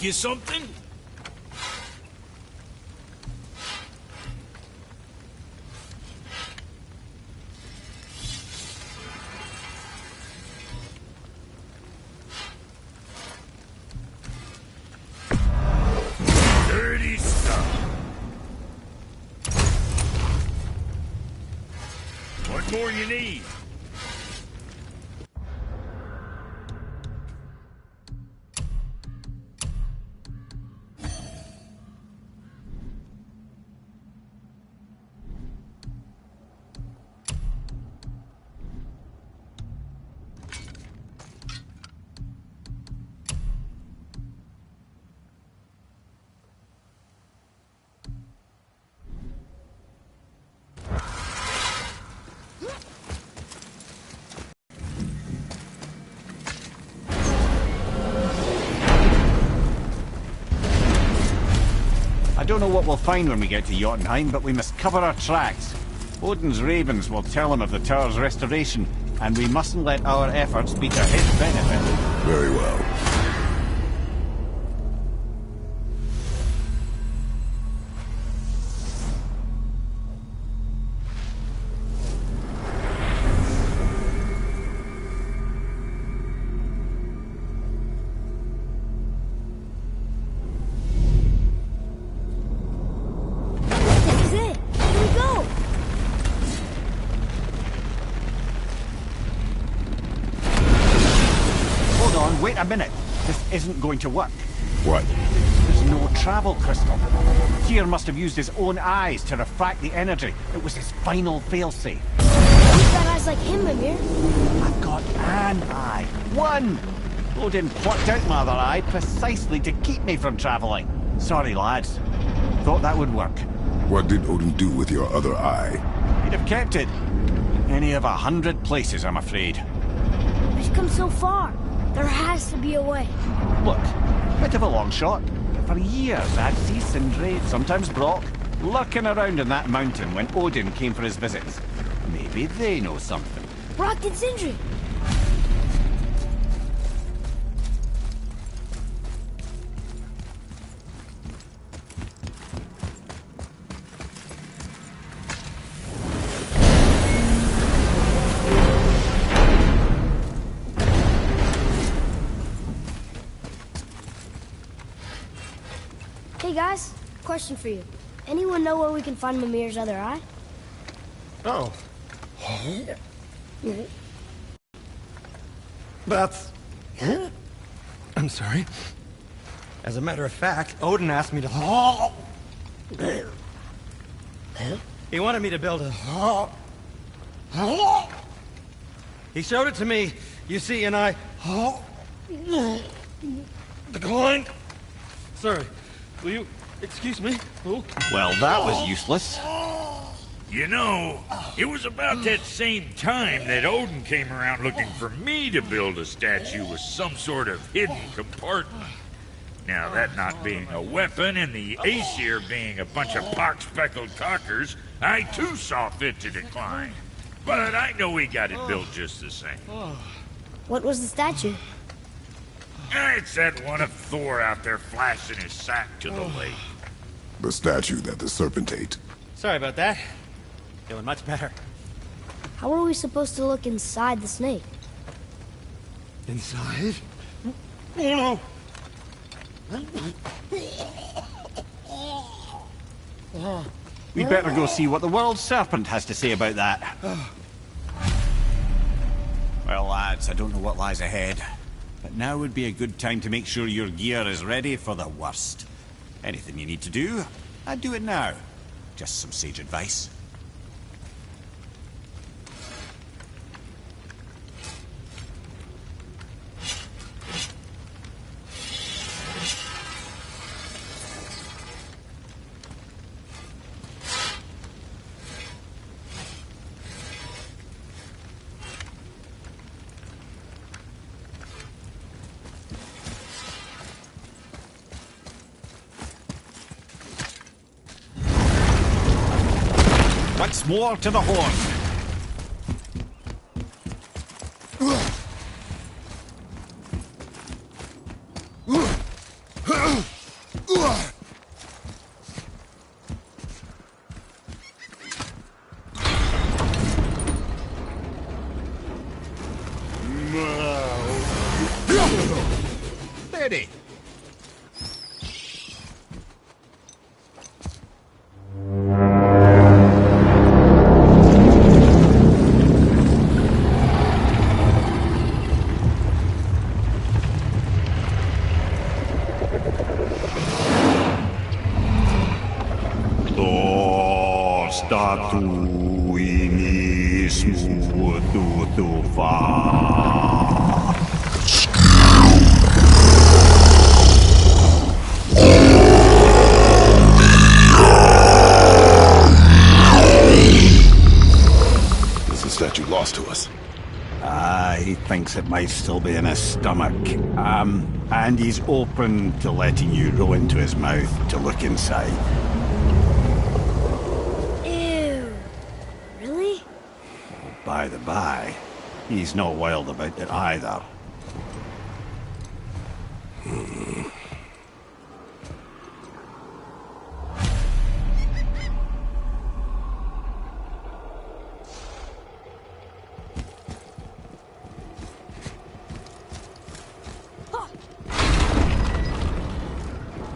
make you something? Dirty stuff. What more you need? I don't know what we'll find when we get to Jotunheim, but we must cover our tracks. Odin's ravens will tell him of the tower's restoration, and we mustn't let our efforts be to his benefit. Very well. This is it. Here we go. Hold on, wait a minute. This isn't going to work. What? There's no travel crystal. Tyr must have used his own eyes to refract the energy. It was his final failsafe. We've got eyes like him, Mimir. I've got an eye. One! Odin plucked out my other eye precisely to keep me from travelling. Sorry, lads. Thought that would work. What did Odin do with your other eye? He'd have kept it. Any of 100 places, I'm afraid. We've come so far. There has to be a way. Look, bit of a long shot. But for years, I'd see Sindri, sometimes Brock, lurking around in that mountain when Odin came for his visits. Maybe they know something. Brock and Sindri. Hey guys, question for you. Anyone know where we can find Mimir's other eye? Oh. That's... I'm sorry. As a matter of fact, Odin asked me to... He wanted me to build a... He showed it to me, you see, and I... Declined. Sorry. Will you excuse me? Oh. Well, that was useless. You know, it was about that same time that Odin came around looking for me to build a statue with some sort of hidden compartment. Now, that not being a weapon and the Aesir being a bunch of pock-speckled cockers, I too saw fit to decline. But I know he got it built just the same. What was the statue? It's that one of Thor out there flashing his sack to the lake. The statue that the serpent ate. Sorry about that. Feeling much better. How are we supposed to look inside the snake? Inside? Oh no! We'd better go see what the world serpent has to say about that. Well, lads, I don't know what lies ahead, but now would be a good time to make sure your gear is ready for the worst. Anything you need to do, I'd do it now. Just some sage advice. Once more to the horse. Steady. Statu inismu tutufa. Is the statue lost to us? He thinks it might still be in his stomach. And he's open to letting you roll into his mouth to look inside. Ew. Really? By the by, he's not wild about it either.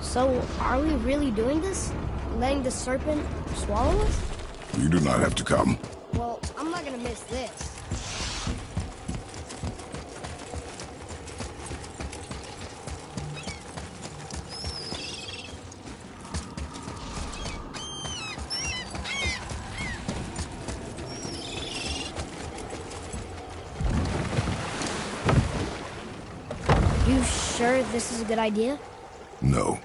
So, are we really doing this? Letting the serpent swallow us? You do not have to come. Well, I'm not gonna miss this. You sure this is a good idea? No.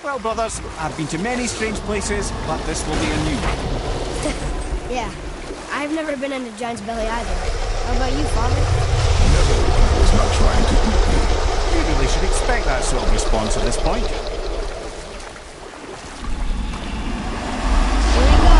Well, brothers, I've been to many strange places, but this will be a new one. Yeah. I've never been in a giant's belly either. How about you, Father? Never. It's not trying to eat me. You really should expect that sort of response at this point. Here we go.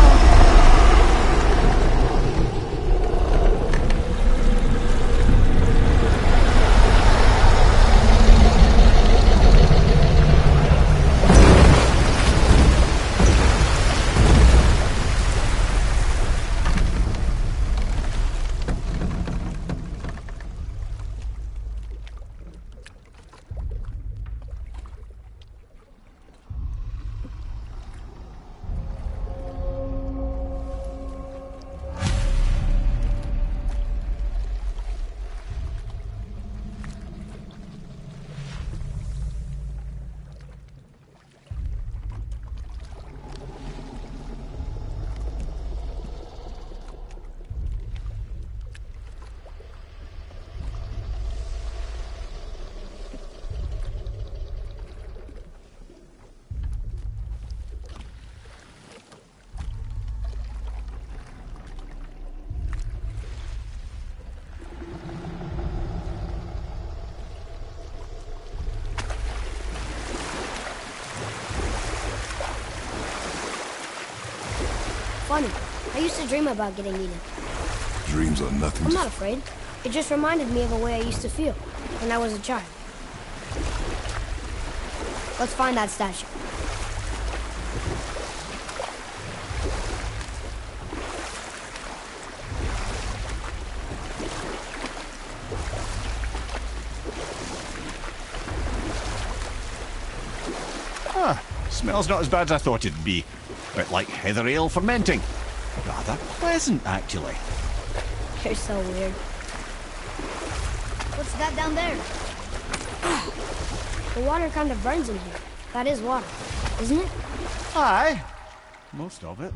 Funny. I used to dream about getting eaten. Dreams are nothing I'm to... not afraid. It just reminded me of a way I used to feel when I was a child. Let's find that statue. Smells not as bad as I thought it'd be. Bit like heather ale fermenting. Rather pleasant, actually. You're so weird. What's that down there? The water kind of burns in here. That is water, isn't it? Aye. Most of it.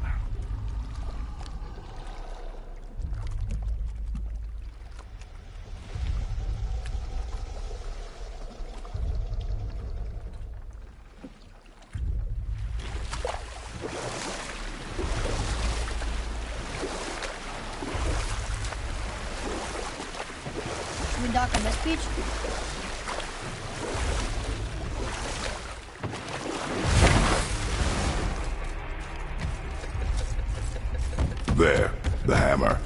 Should we dock on this beach? There, the hammer.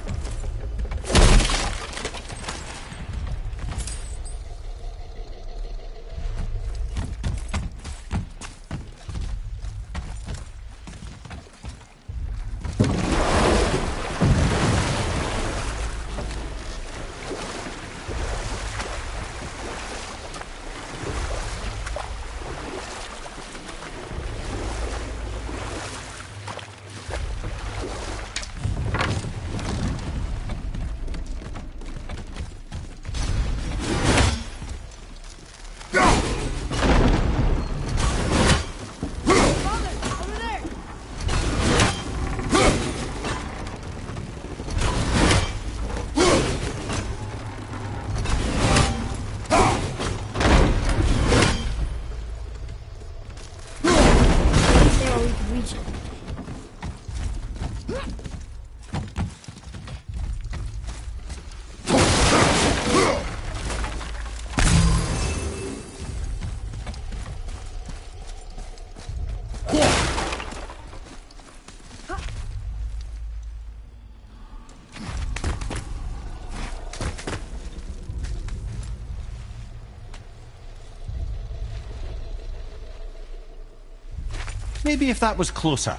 Maybe if that was closer.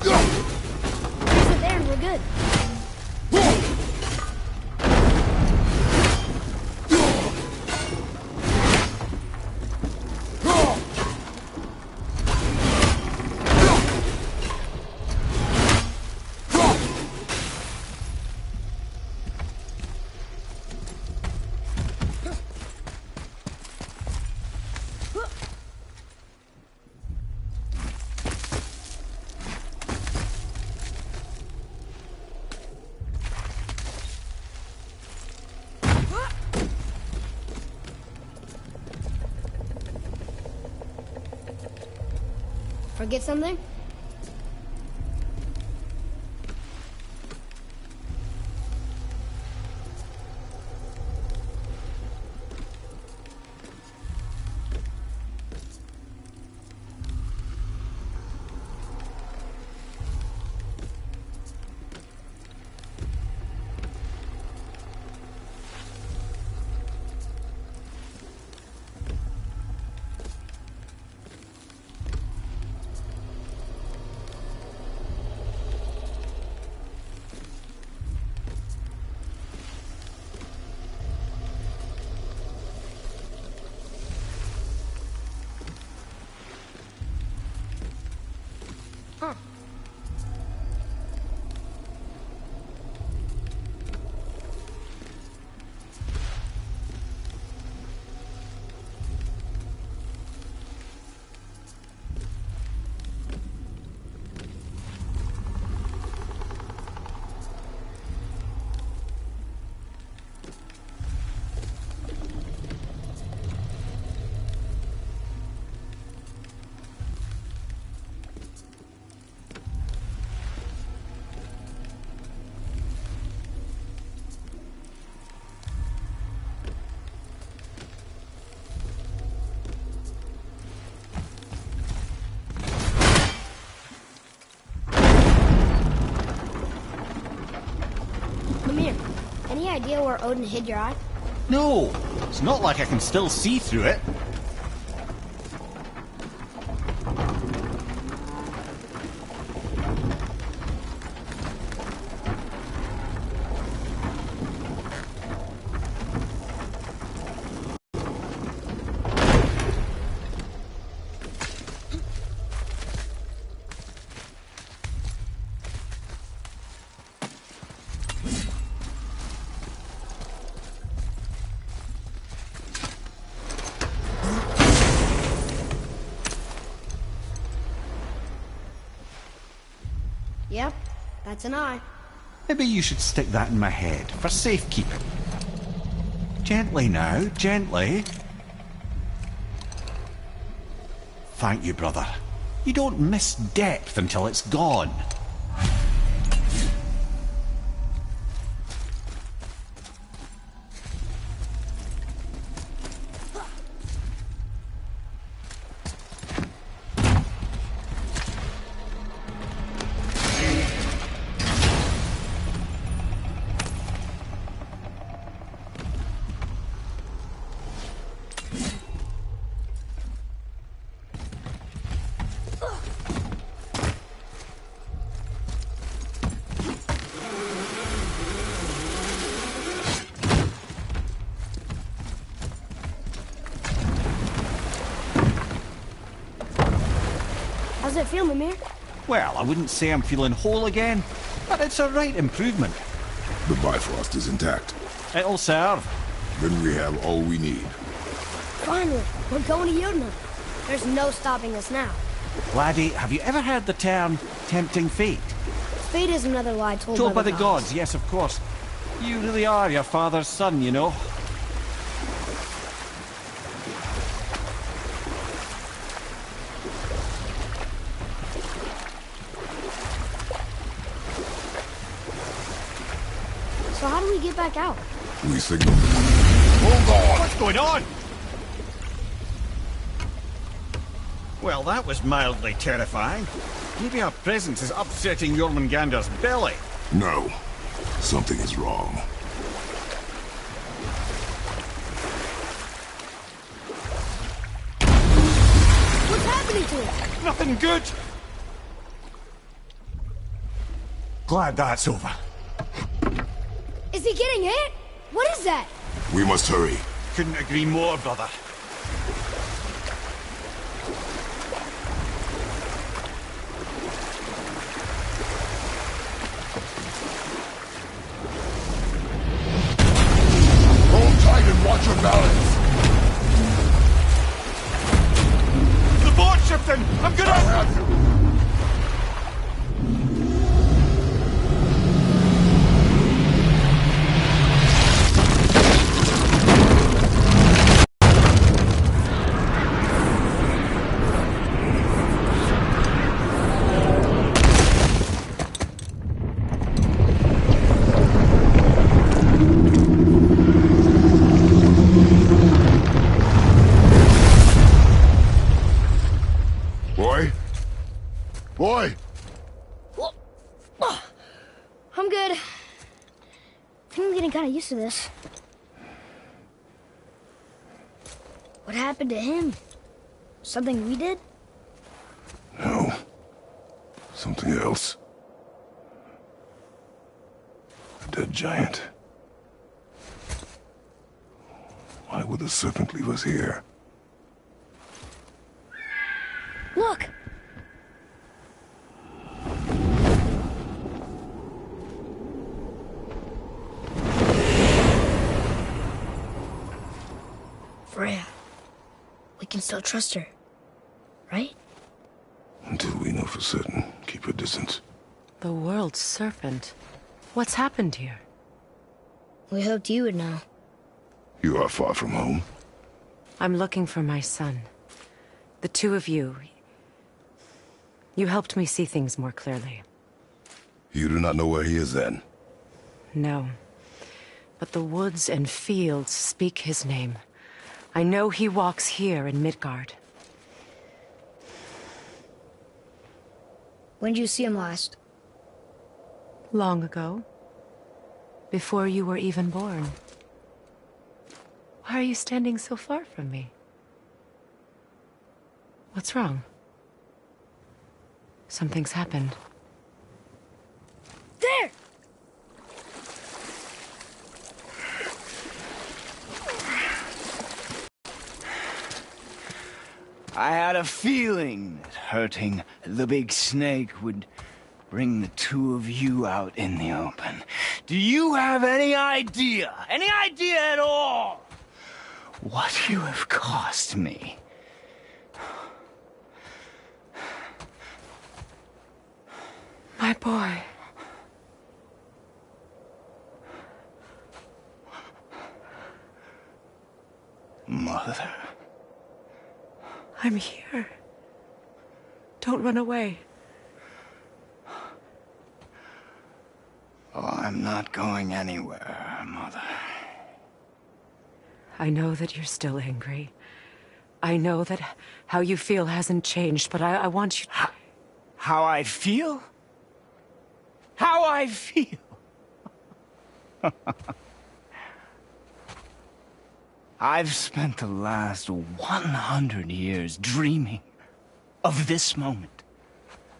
Leave it there and we're good. Forget something? Huh. Any idea where Odin hid your eye? No, it's not like I can still see through it. Yep, that's an eye. Maybe you should stick that in my head for safekeeping. Gently now, gently. Thank you, brother. You don't miss depth until it's gone. How's it feel, Mimir? Well, I wouldn't say I'm feeling whole again, but it's a right improvement. The Bifrost is intact. It'll serve. Then we have all we need. Finally, we're going to Jotunheim. There's no stopping us now. Laddie, have you ever heard the term tempting fate? Fate is another lie Told by the gods, yes, of course. You really are your father's son, you know. So how do we get back out? We signal. Hold on! What's going on? Well, that was mildly terrifying. Maybe our presence is upsetting Jormungandr's belly. No. Something is wrong. What's happening to it? Nothing good. Glad that's over. Is he getting hit? What is that? We must hurry. Couldn't agree more, brother. Hold tight and watch your balance. The boat shifting! I'm gonna... I'll have you. Boy! I'm good. I think I'm getting kind of used to this. What happened to him? Something we did? No. Something else. A dead giant. Why would the serpent leave us here? Look! Freya. We can still trust her, right? Until we know for certain, keep her distance. The world's serpent. What's happened here? We hoped you would know. You are far from home. I'm looking for my son. The two of you. You helped me see things more clearly. You do not know where he is then? No. But the woods and fields speak his name. I know he walks here in Midgard. When did you see him last? Long ago. Before you were even born. Why are you standing so far from me? What's wrong? Something's happened. There! I had a feeling that hurting the big snake would bring the two of you out in the open. Do you have any idea at all, what you have cost me? My boy. Mother. I'm here. Don't run away. Oh, I'm not going anywhere, Mother. I know that you're still angry. I know that how you feel hasn't changed, but I want you to... How I feel? How I feel? I've spent the last 100 years dreaming of this moment.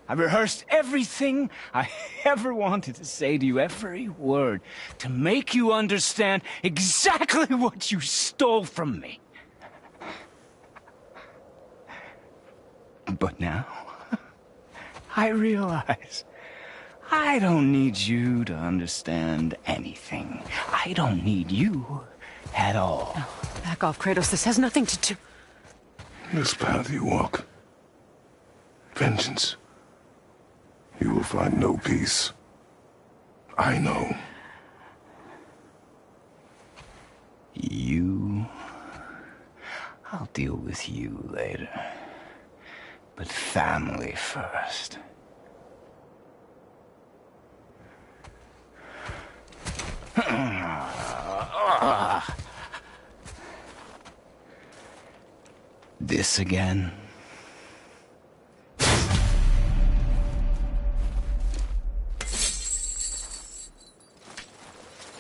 I've rehearsed everything I ever wanted to say to you, every word, to make you understand exactly what you stole from me. But now, I realize I don't need you to understand anything. I don't need you at all. No, back off, Kratos. This has nothing to do... This path you walk, vengeance, you will find no peace. I know. You... I'll deal with you later. But family first. This again?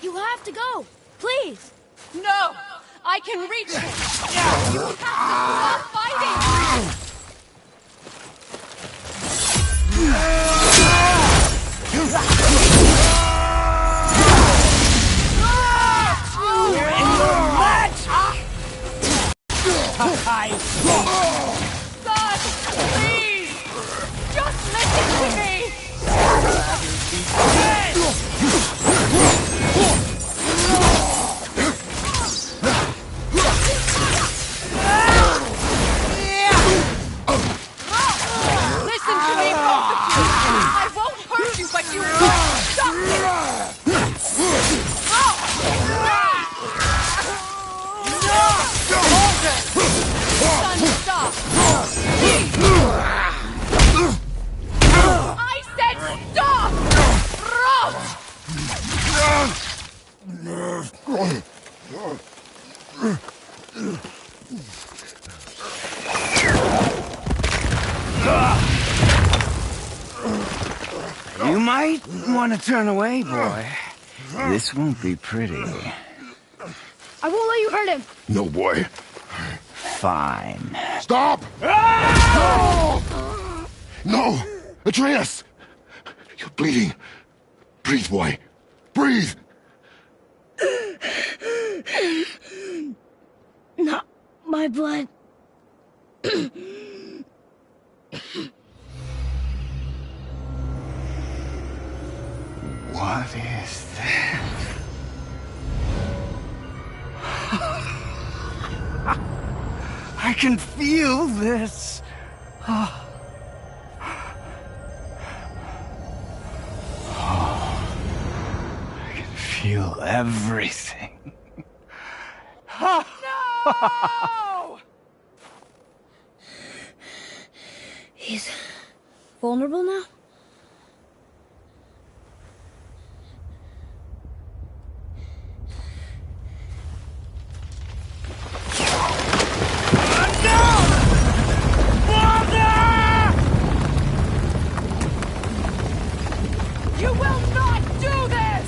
You have to go. Please. No! I can reach him! You have to stop fighting! God, please! Just listen to me! Listen to me, both of you! I won't hurt you, but you must stop it! Son, stop! I said stop! You might want to turn away, boy. This won't be pretty. I won't let you hurt him. No, boy. Fine. Stop! No! No! Atreus! You're bleeding. Breathe, boy. Breathe! Not my blood. What is that? I can feel this. I can feel everything. No! He's vulnerable now? You will not do this!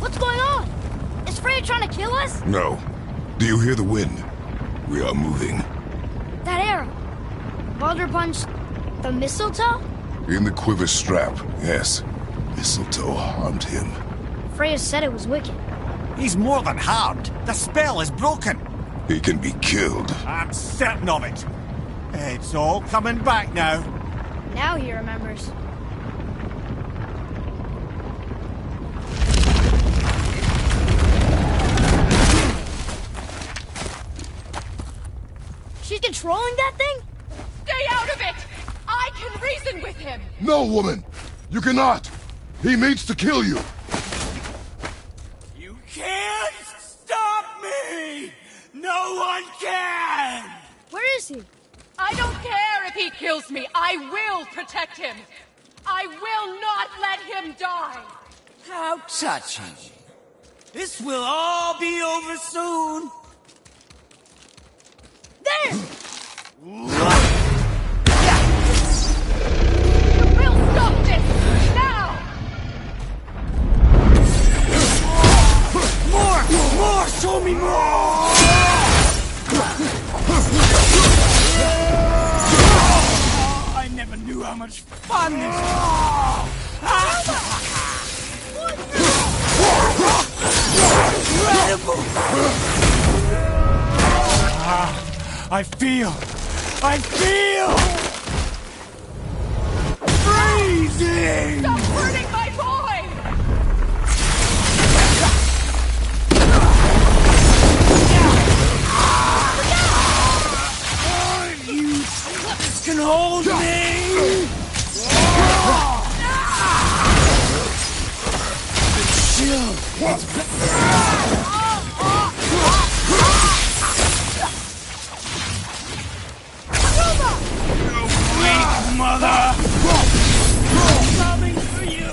What's going on? Is Freya trying to kill us? No. Do you hear the wind? We are moving. That arrow. Baldur punched the mistletoe? In the quiver strap, yes. Mistletoe harmed him. Freya said it was wicked. He's more than harmed. The spell is broken. He can be killed. I'm certain of it. It's all coming back now. Now he remembers. She's controlling that thing? Stay out of it! I can reason with him! No, woman! You cannot! He means to kill you! You can't stop me! No one can! Where is he? I don't care if he kills me. I will protect him. I will not let him die. How touching. This will all be over soon. There! You will stop this now! More! Show me more! I never knew how much fun this incredible! I feel! Weak mother! Coming for you!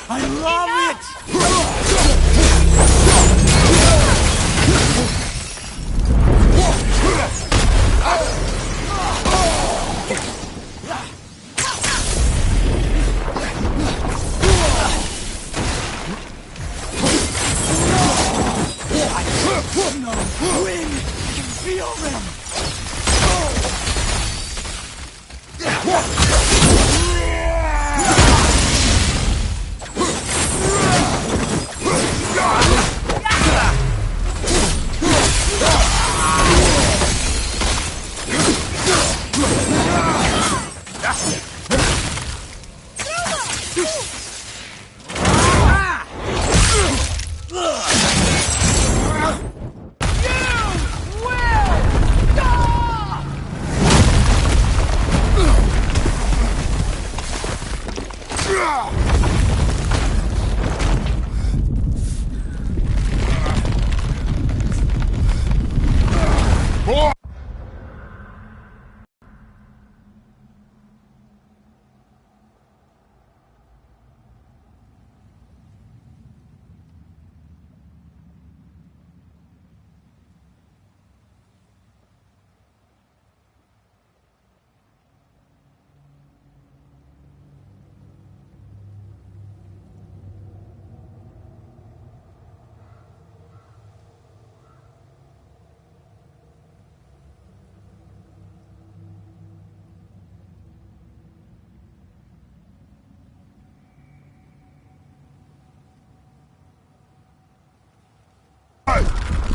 I love it! No wind! I can feel them!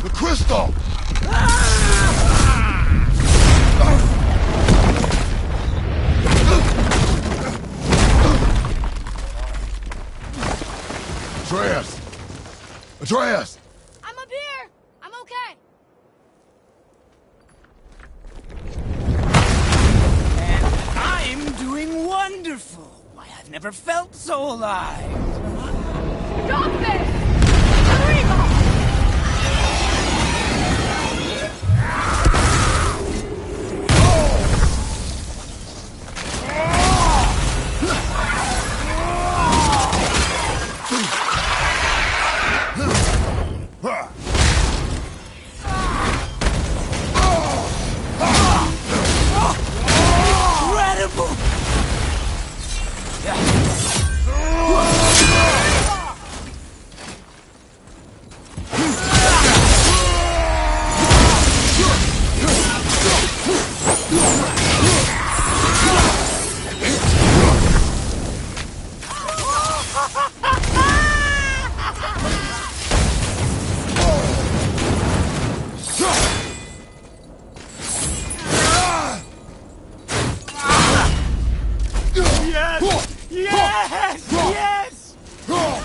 The crystal! Atreus! Atreus! I'm up here! I'm okay! And I'm doing wonderful! Why, I've never felt so alive! Stop this! Hurry! Incredible! Yes! Yes! More!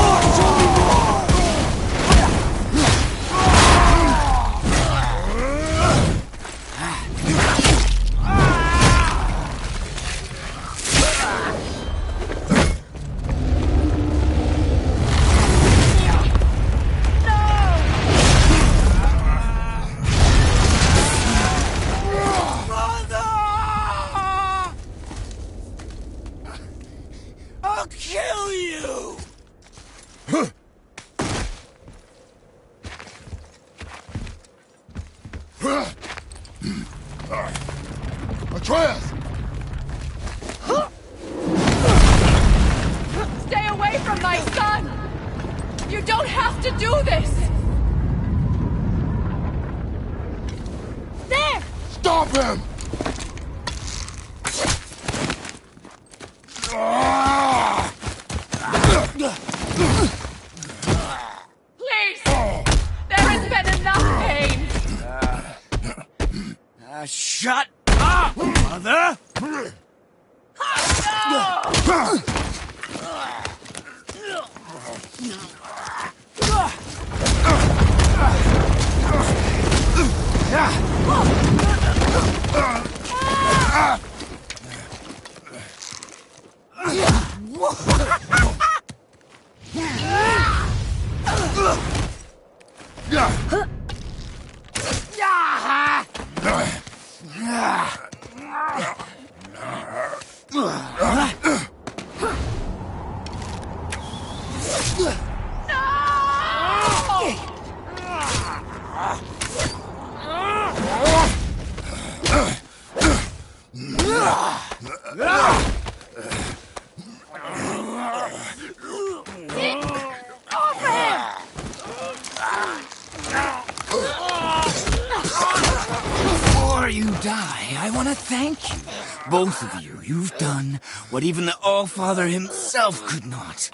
Show me more! I'll kill you! Atreus! Stay away from my son! You don't have to do this! There! Stop him! Please! There has been enough pain! Shut up! Mother? Before you die, I want to thank you. Both of you. You've done what even the All-Father himself could not.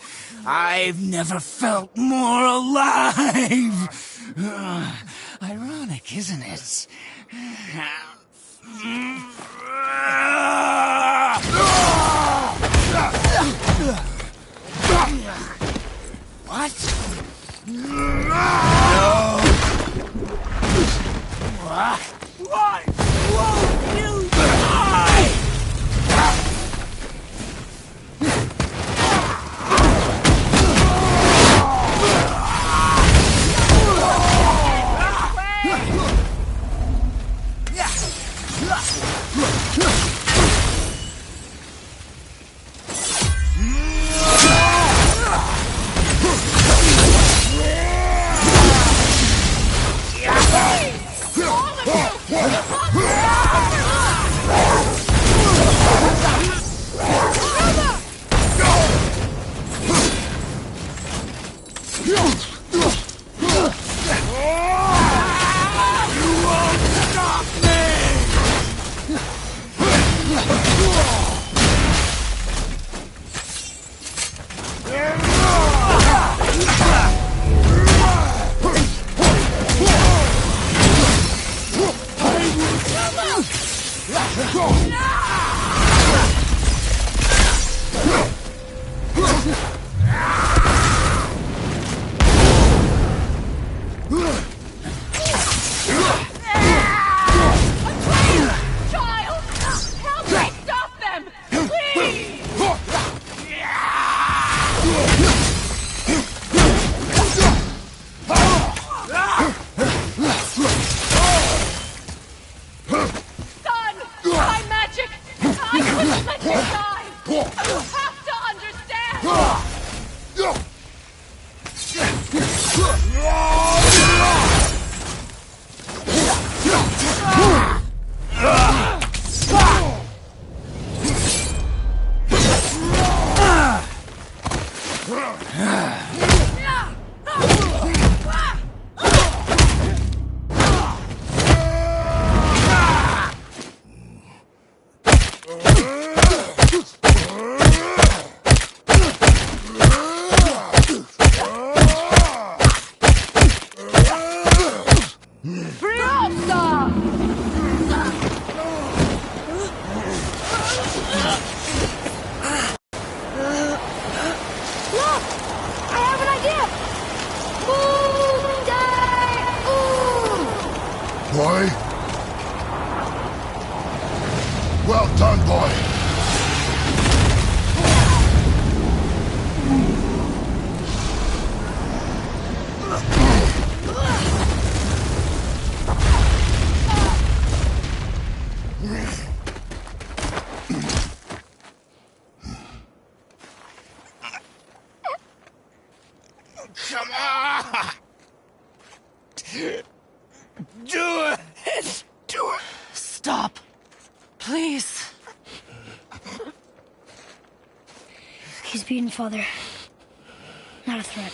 I've never felt more alive. Ironic, isn't it? What? No. Why won't you die? Boy? Well done, boy. Come on! Do it! Do it! Stop. Please. He's beaten, Father. Not a threat.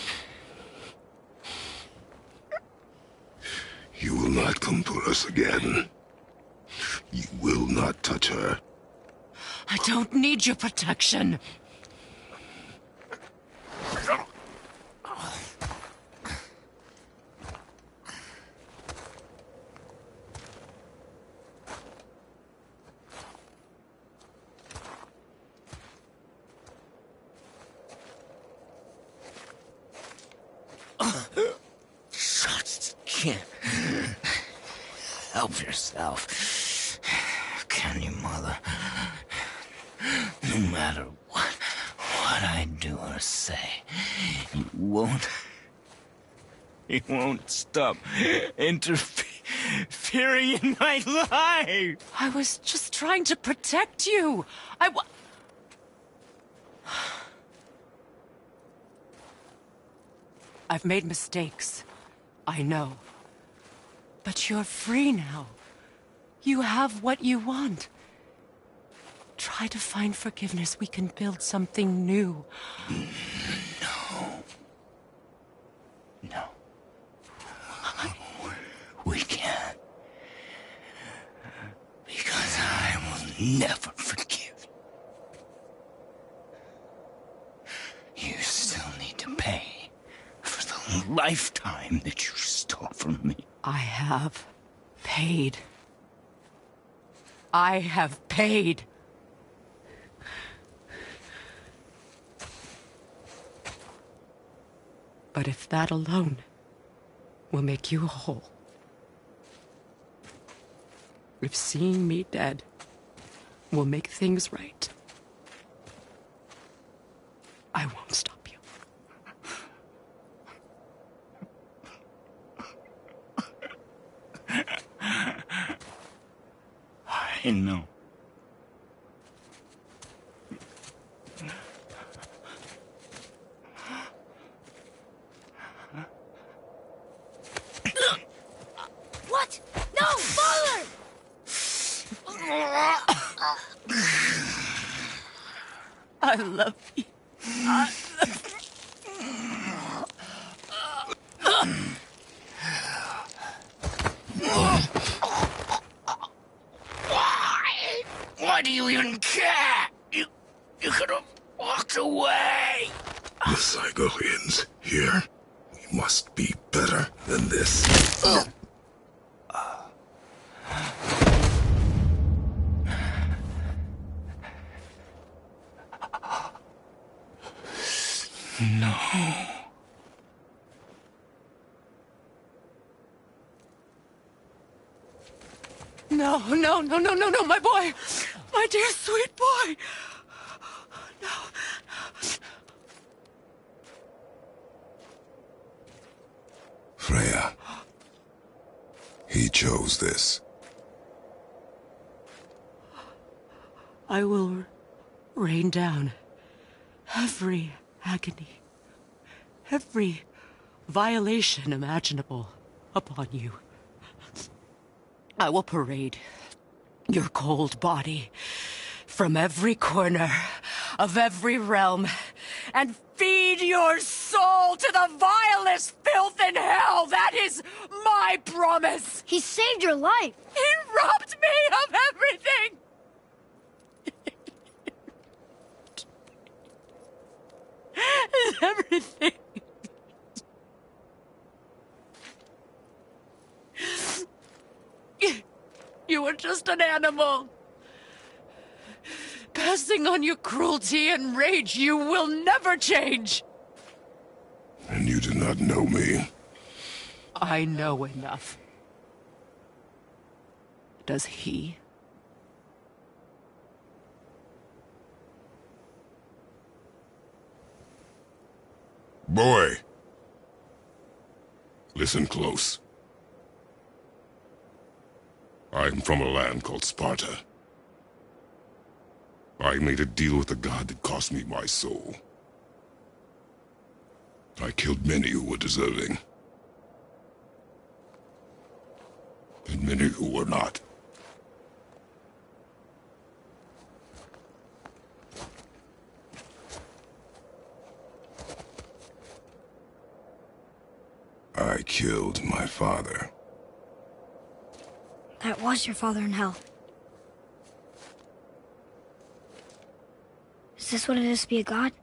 You will not come for us again. You will not touch her. I don't need your protection. help yourself. Can you, Mother? No matter what I do or say, you won't stop interfering in my life. I was just trying to protect you. I've made mistakes. I know. But you're free now. You have what you want. Try to find forgiveness. We can build something new. No. We can't. Because I will never forgive. You still need to pay for the lifetime that you stole from me. I have paid. I have paid. But if that alone will make you whole, if seeing me dead will make things right, I won't stop you. I know. What? No, Father! I love you. Why do you even care? You could have walked away. The cycle ends here. We must be better than this. No. No, my boy! My dear sweet boy! No. Freya. He chose this. I will rain down every agony, every violation imaginable upon you. I will parade your cold body from every corner of every realm and feed your soul to the vilest filth in hell. That is my promise. He saved your life. He robbed me of everything. Everything. You were just an animal. Passing on your cruelty and rage, you will never change. And you do not know me. I know enough. Does he? Boy. Listen close. I'm from a land called Sparta. I made a deal with the god that cost me my soul. I killed many who were deserving. And many who were not. I killed my father. That was your father in hell. Is this what it is to be a god?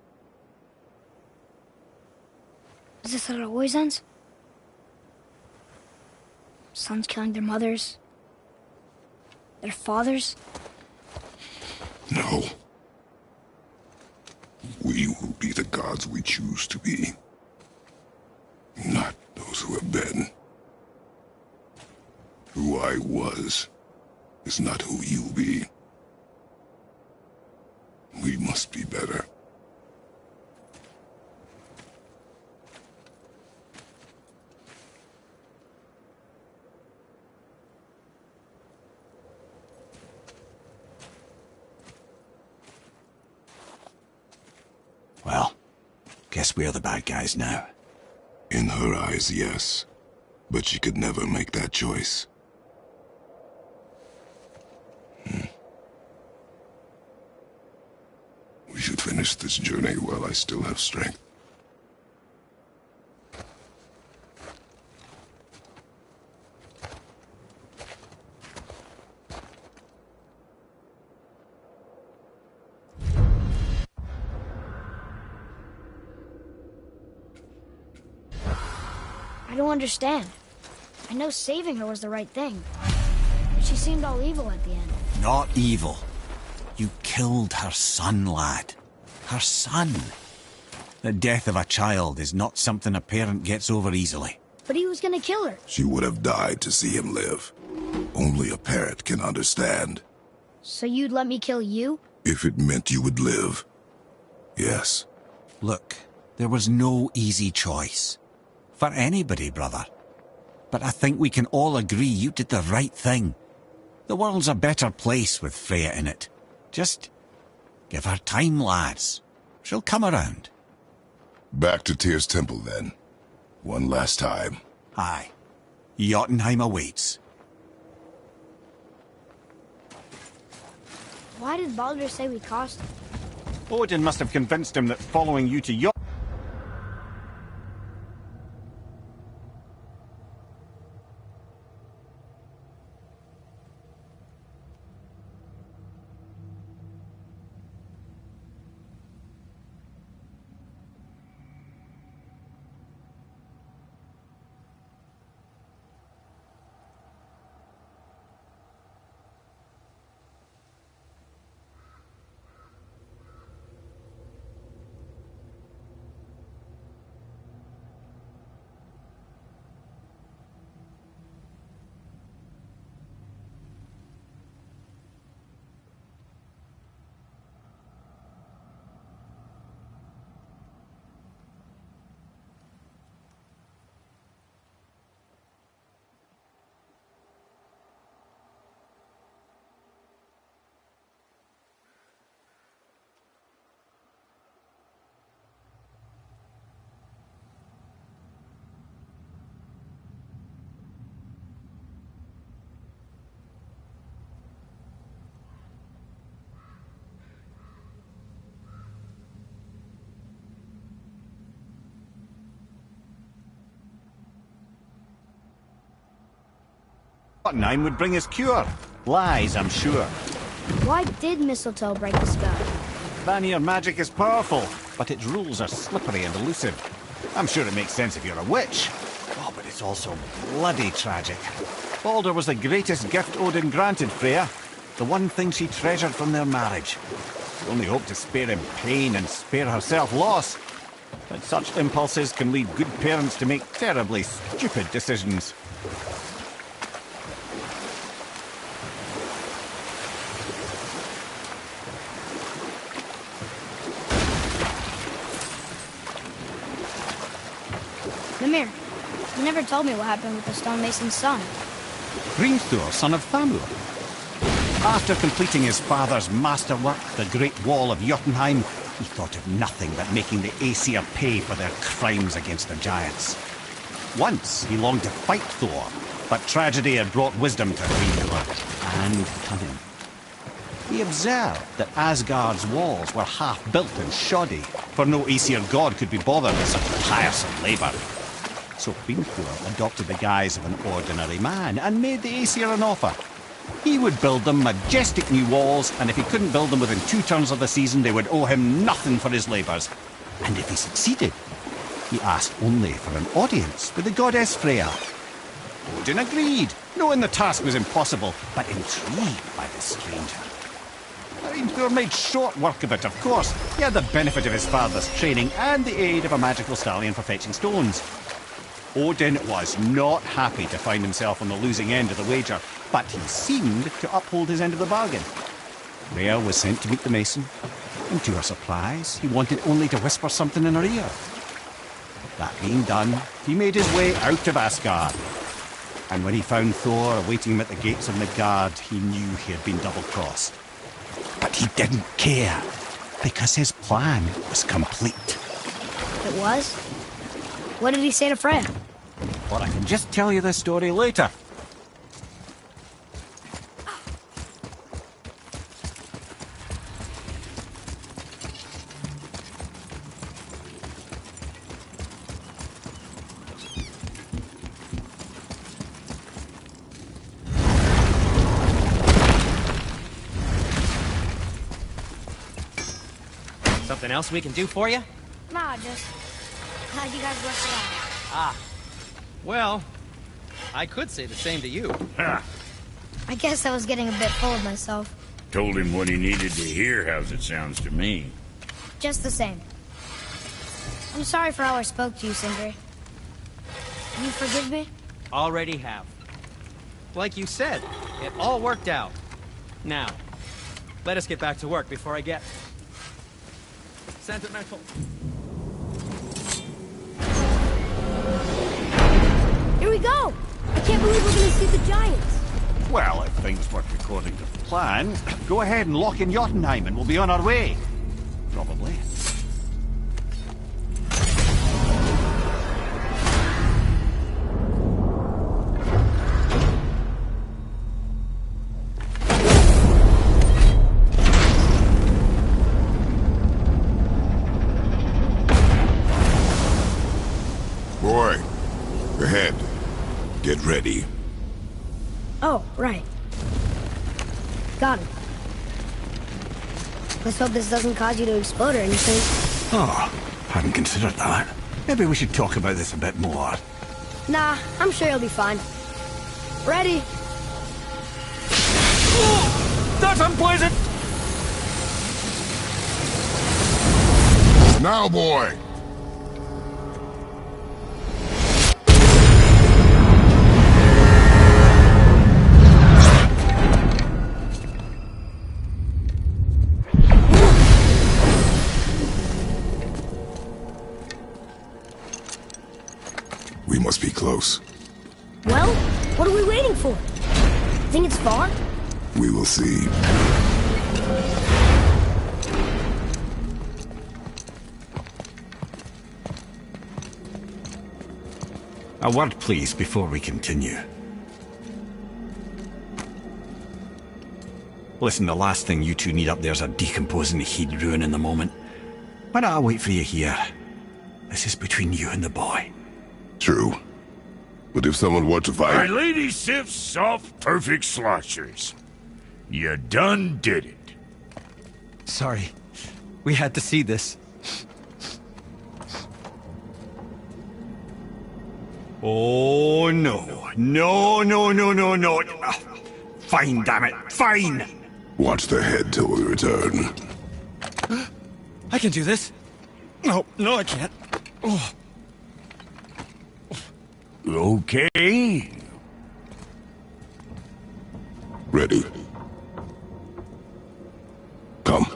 Is this how it always ends? Sons killing their mothers? Their fathers? No. We will be the gods we choose to be. Not those who have been. Who I was is not who you'll be. We must be better. Well, guess we're the bad guys now. In her eyes, yes. But she could never make that choice. We should finish this journey while I still have strength. I don't understand. I know saving her was the right thing. But she seemed all evil at the end. Not evil. You killed her son, lad. Her son. The death of a child is not something a parent gets over easily. But he was gonna kill her. She would have died to see him live. Only a parent can understand. So you'd let me kill you? If it meant you would live. Yes. Look, there was no easy choice. For anybody, brother. But I think we can all agree you did the right thing. The world's a better place with Freya in it. Just give her time, lads. She'll come around. Back to Tyr's temple, then. One last time. Aye. Jotunheim awaits. Why did Baldur say we cost him? Odin must have convinced him that following you to Jotunheim... Jotunheim would bring us cure. Lies, I'm sure. Why did mistletoe break the spell? Vanir magic is powerful, but its rules are slippery and elusive. I'm sure it makes sense if you're a witch. Oh, but it's also bloody tragic. Baldur was the greatest gift Odin granted Freya. The one thing she treasured from their marriage. She only hoped to spare him pain and spare herself loss. But such impulses can lead good parents to make terribly stupid decisions. Mimir, you never told me what happened with the stonemason's son. Hrimthur, son of Thamur. After completing his father's masterwork, the Great Wall of Jotunheim, he thought of nothing but making the Aesir pay for their crimes against the giants. Once he longed to fight Thor, but tragedy had brought wisdom to Hrimthur and cunning. He observed that Asgard's walls were half-built and shoddy, for no Aesir god could be bothered with such tiresome labour. So Hrimthur adopted the guise of an ordinary man and made the Aesir an offer. He would build them majestic new walls, and if he couldn't build them within 2 turns of the season, they would owe him nothing for his labours. And if he succeeded, he asked only for an audience with the goddess Freya. Odin agreed, knowing the task was impossible, but intrigued by the stranger. Hrimthur made short work of it, of course. He had the benefit of his father's training and the aid of a magical stallion for fetching stones. Odin was not happy to find himself on the losing end of the wager, but he seemed to uphold his end of the bargain. Freya was sent to meet the mason, and to her surprise, he wanted only to whisper something in her ear. That being done, he made his way out of Asgard. And when he found Thor awaiting him at the gates of Midgard, he knew he had been double-crossed. But he didn't care, because his plan was complete. It was? What did he say to Freya? Well, I can just tell you the story later. Something else we can do for you? Nah, just glad you guys worked it out. Ah. Well, I could say the same to you. Ha! I guess I was getting a bit full of myself. Told him what he needed to hear, how's it sounds to me. Just the same. I'm sorry for how I spoke to you, Sindri. You forgive me? Already have. Like you said, it all worked out. Now, let us get back to work before I get sentimental. Here we go! I can't believe we're gonna see the giants. Well, if things work according to plan, go ahead and lock in Jotunheim and we'll be on our way. Probably. Boy, ahead. Get ready. Oh, right. Got it. Let's hope this doesn't cause you to explode or anything. Oh, hadn't considered that. Maybe we should talk about this a bit more. Nah, I'm sure you'll be fine. Ready? That's unpleasant! Now, boy! We must be close. Well, what are we waiting for? Think it's far? We will see. A word, please, before we continue. Listen, the last thing you two need up there's a decomposing heat ruining the moment. Why don't I wait for you here? This is between you and the boy. True. But if someone were to My fight... lady Sif's soft, perfect sloshers. You done did it. Sorry. We had to see this. Oh, no. No, no, no, no, no. Fine, damn it. Fine! Watch the head till we return. I can do this. No, I can't. Oh. Okay. Ready. Come.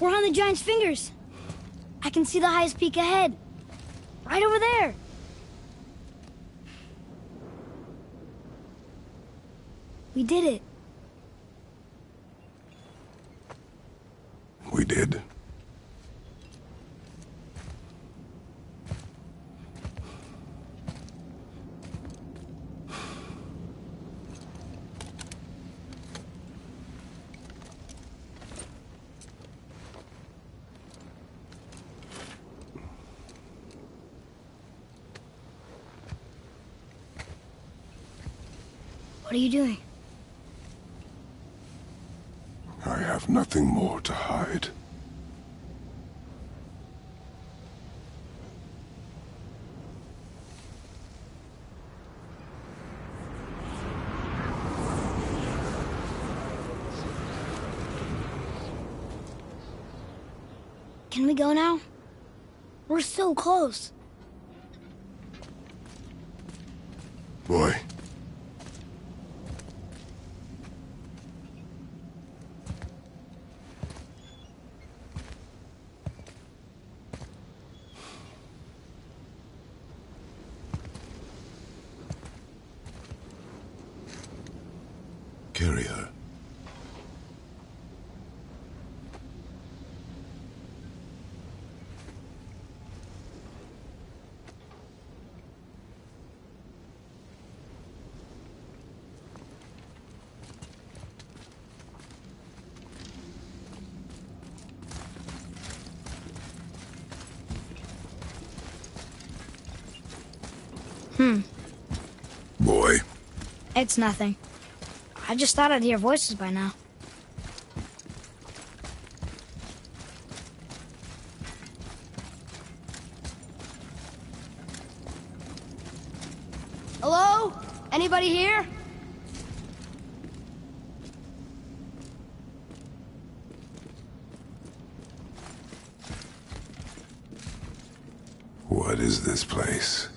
We're on the giant's fingers. I can see the highest peak ahead. Right over there. We did it. We did. What are you doing? I have nothing more to hide. Can we go now? We're so close. Boy. Carry her. Boy. It's nothing. I just thought I'd hear voices by now. Hello? Anybody here? What is this place?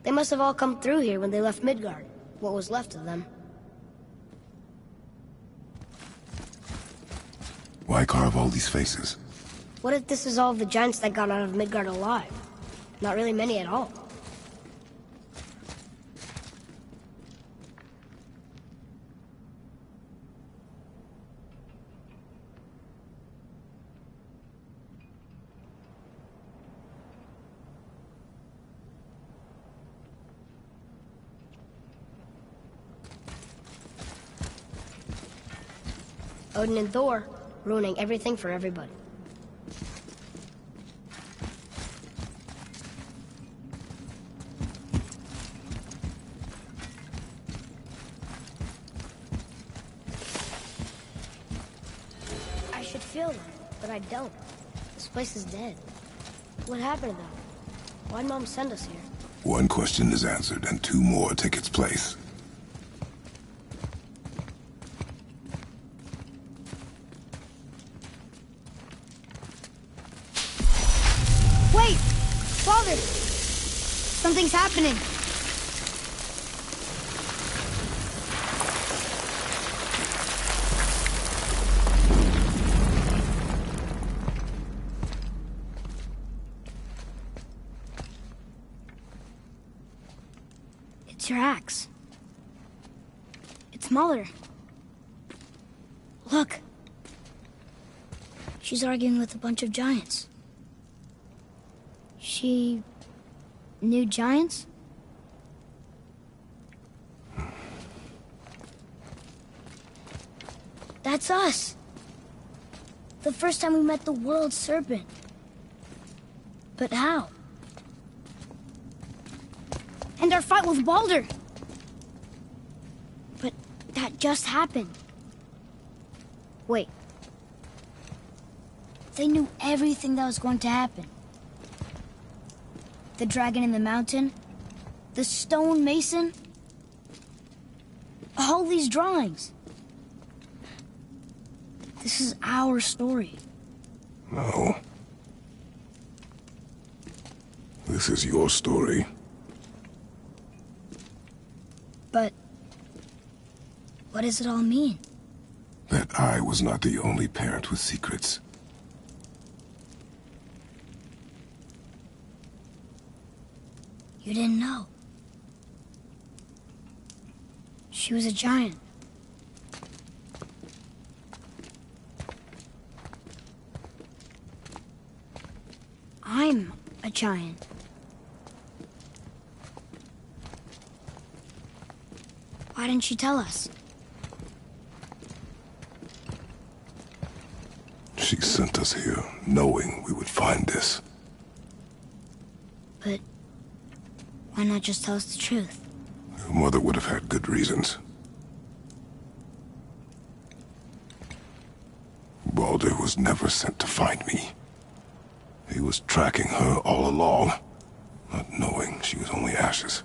They must have all come through here when they left Midgard. What was left of them. Why carve all these faces? What if this is all the giants that got out of Midgard alive? Not really many at all. Odin and Thor, ruining everything for everybody. I should feel them, but I don't. This place is dead. What happened to them? Why'd Mom send us here? One question is answered, and two more take its place. Wait! Father! Something's happening. It's your axe. It's Muller. Look. She's arguing with a bunch of giants. She knew giants? That's us. The first time we met the world serpent. But how? And our fight with Baldur. But that just happened. Wait. They knew everything that was going to happen. The dragon in the mountain, the stone mason, all these drawings. This is our story. No. This is your story. But what does it all mean? That I was not the only parent with secrets. You didn't know. She was a giant. I'm a giant. Why didn't she tell us? She sent us here knowing we would find this. But why not just tell us the truth? Your mother would have had good reasons. Baldur was never sent to find me. He was tracking her all along, not knowing she was only ashes.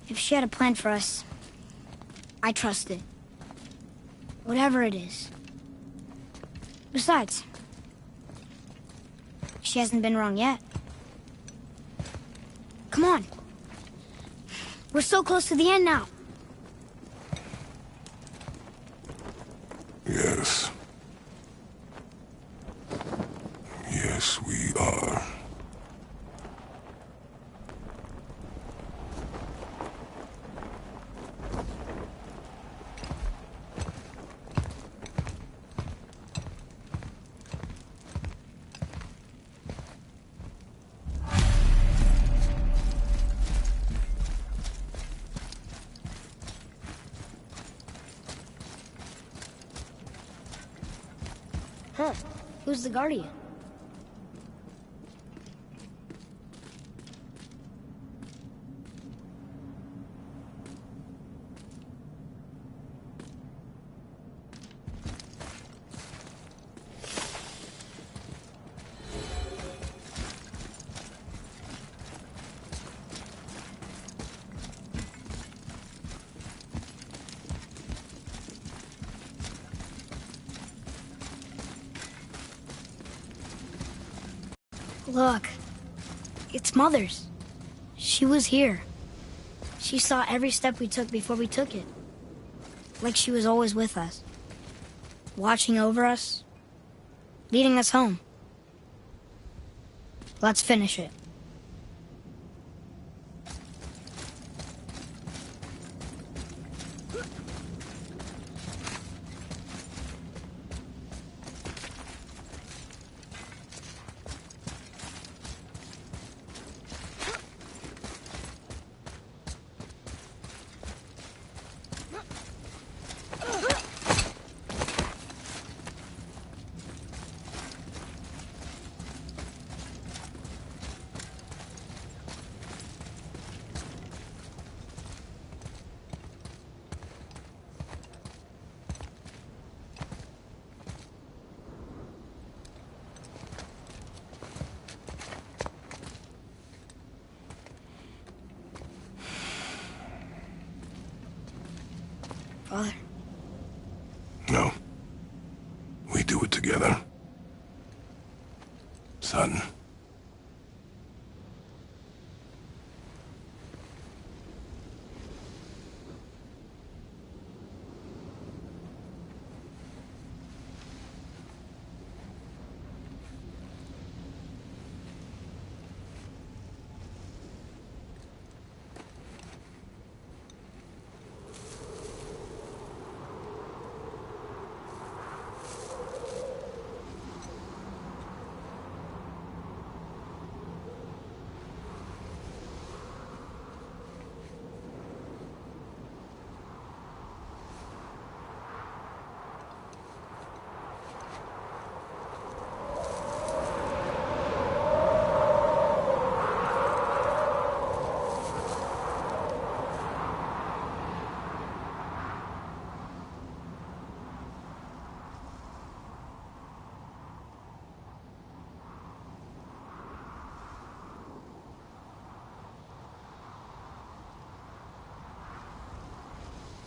If she had a plan for us, I trust it. Whatever it is. Besides, she hasn't been wrong yet. Come on. We're so close to the end now. Yes. Yes, we are. Huh. Who's the Guardian? Look, it's Mother's. She was here. She saw every step we took before we took it. Like she was always with us. Watching over us. Leading us home. Let's finish it. Father. No. We do it together. Son.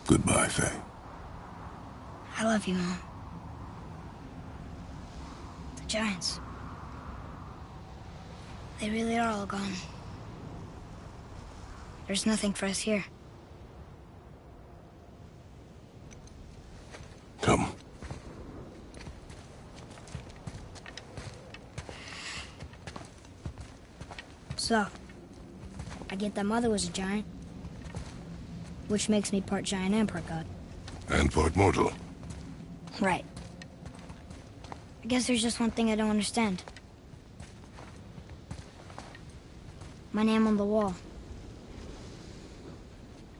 Goodbye, Faye. I love you, Mom. The Giants. They really are all gone. There's nothing for us here. Come. So, I get that Mother was a giant. Which makes me part giant and part god. And part mortal. Right. I guess there's just one thing I don't understand. My name on the wall.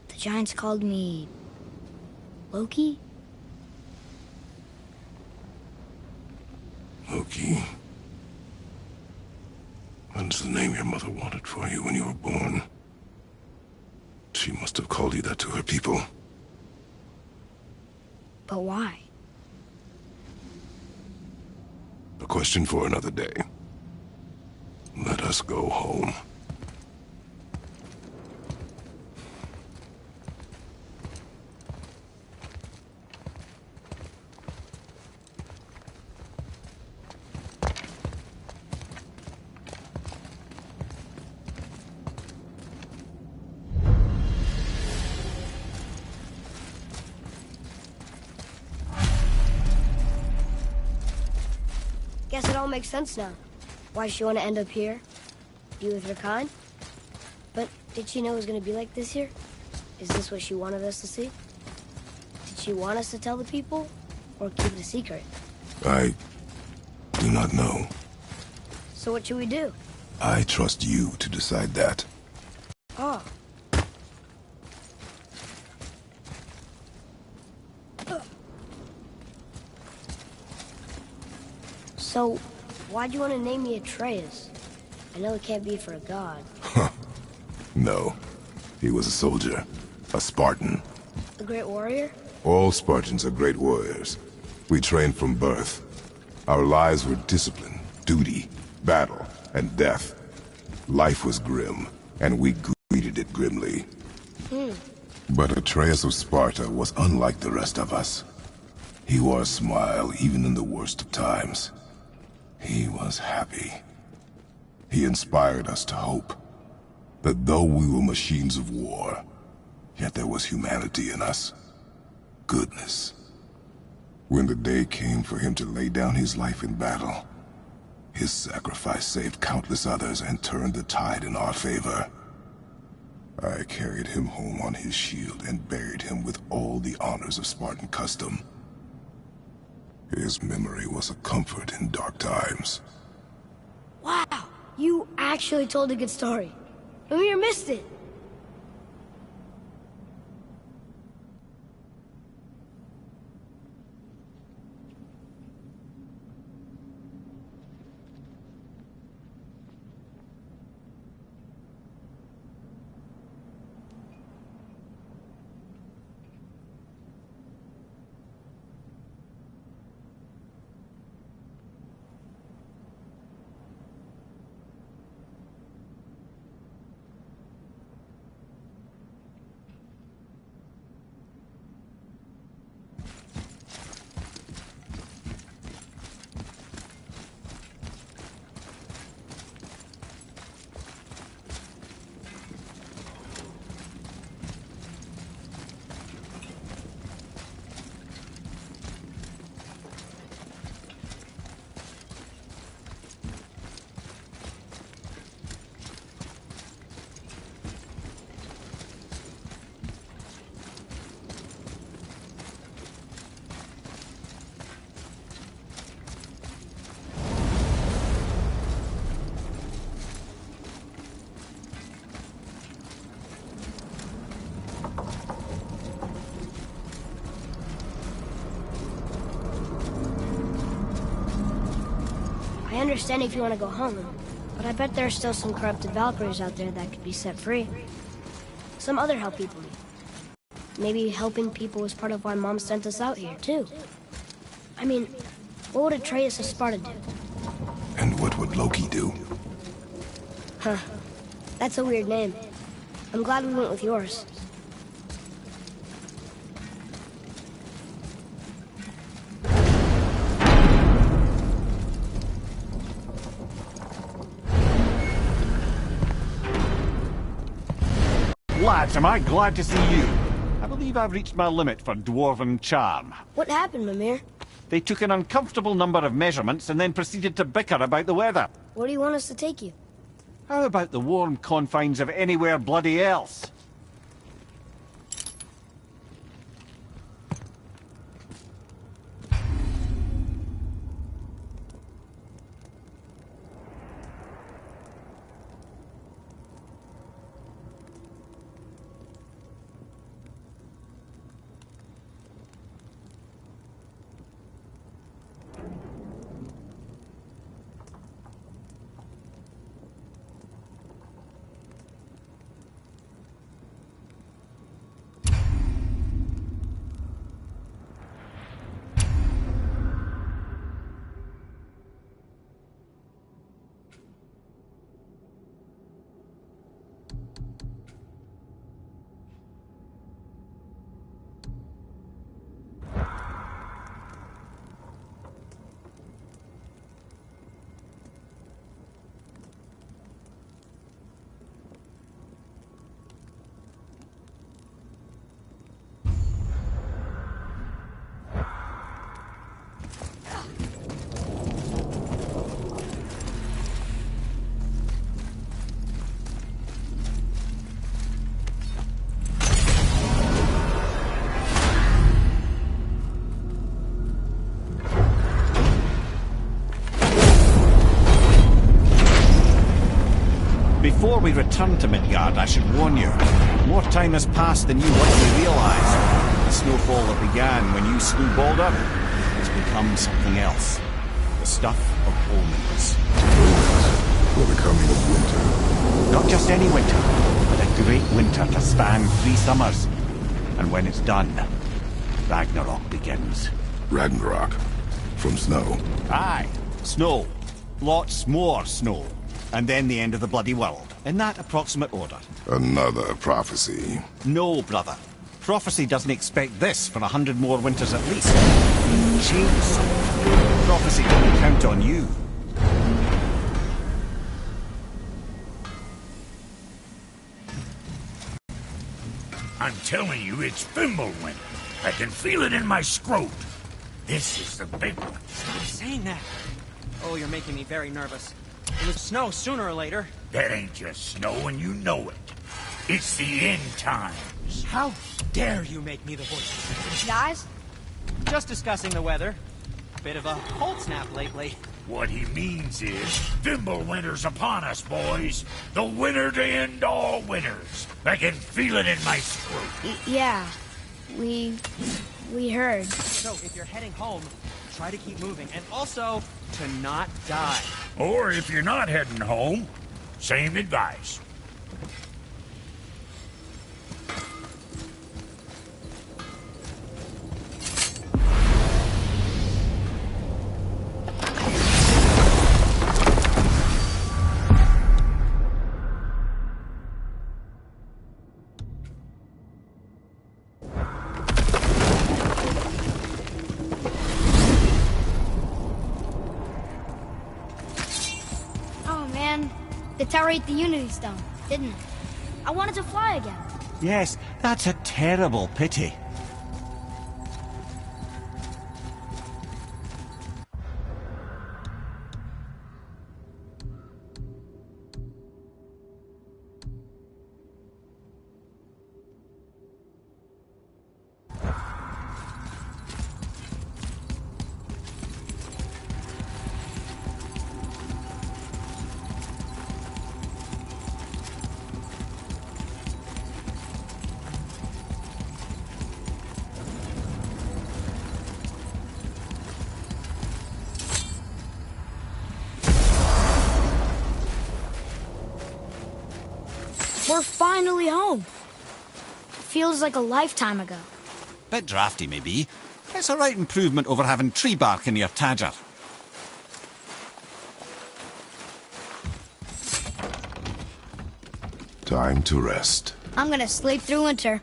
The giants called me... Loki? Loki. That's the name your mother wanted for you when you were born. She must have called you that to her people. But why? A question for another day. Let us go home. Guess it all makes sense now. Why she want to end up here? Be with her kind? But did she know it was going to be like this here? Is this what she wanted us to see? Did she want us to tell the people? Or keep it a secret? I do not know. So what should we do? I trust you to decide that. Oh. So, why'd you want to name me Atreus? I know it can't be for a god. No. He was a soldier. A Spartan. A great warrior? All Spartans are great warriors. We trained from birth. Our lives were discipline, duty, battle, and death. Life was grim, and we greeted it grimly. But Atreus of Sparta was unlike the rest of us. He wore a smile even in the worst of times. He was happy. He inspired us to hope that though we were machines of war, yet there was humanity in us. Goodness. When the day came for him to lay down his life in battle, his sacrifice saved countless others and turned the tide in our favor. I carried him home on his shield and buried him with all the honors of Spartan custom. His memory was a comfort in dark times. Wow! You actually told a good story. Amir missed it. I understand if you want to go home, but I bet there are still some corrupted Valkyries out there that could be set free. Some other help people need. Maybe helping people was part of why Mom sent us out here, too. I mean, what would Atreus of Sparta do? And what would Loki do? Huh. That's a weird name. I'm glad we went with yours. Lads, am I glad to see you. I believe I've reached my limit for dwarven charm. What happened, Mimir? They took an uncomfortable number of measurements and then proceeded to bicker about the weather. Where do you want us to take you? How about the warm confines of anywhere bloody else? Before we return to Midgard, I should warn you. More time has passed than you likely realise. The snowfall that began when you slew Baldur has become something else. The stuff of omens. For the coming of winter. Not just any winter, but a great winter to span 3 summers. And when it's done, Ragnarok begins. Ragnarok. From snow. Aye, snow. Lots more snow. And then the end of the bloody world. In that approximate order. Another prophecy. No, brother. Prophecy doesn't expect this for 100 more winters at least. Change something. Prophecy didn't count on you. I'm telling you, it's Fimbulwinter. I can feel it in my scrot. This is the big one. Stop saying that. Oh, you're making me very nervous. It would snow sooner or later. That ain't just snow, and you know it. It's the end times. How dare you make me the voice? Guys? Just discussing the weather. Bit of a cold snap lately. What he means is, Fimbulwinter's upon us, boys. The winter to end all winters. I can feel it in my scrot. Yeah. We heard. So, if you're heading home, try to keep moving. And also, to not die. Or if you're not heading home, same advice. The tower ate the Unity Stone, didn't it? I wanted to fly again. Yes, that's a terrible pity. We're finally home. Feels like a lifetime ago. Bit drafty, maybe. It's a right improvement over having tree bark in your tadger. Time to rest. I'm gonna sleep through winter.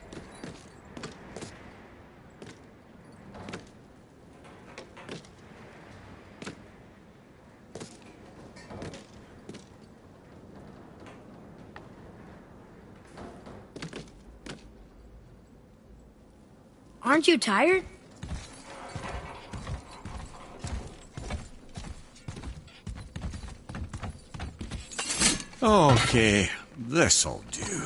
Aren't you tired? Okay, this'll do.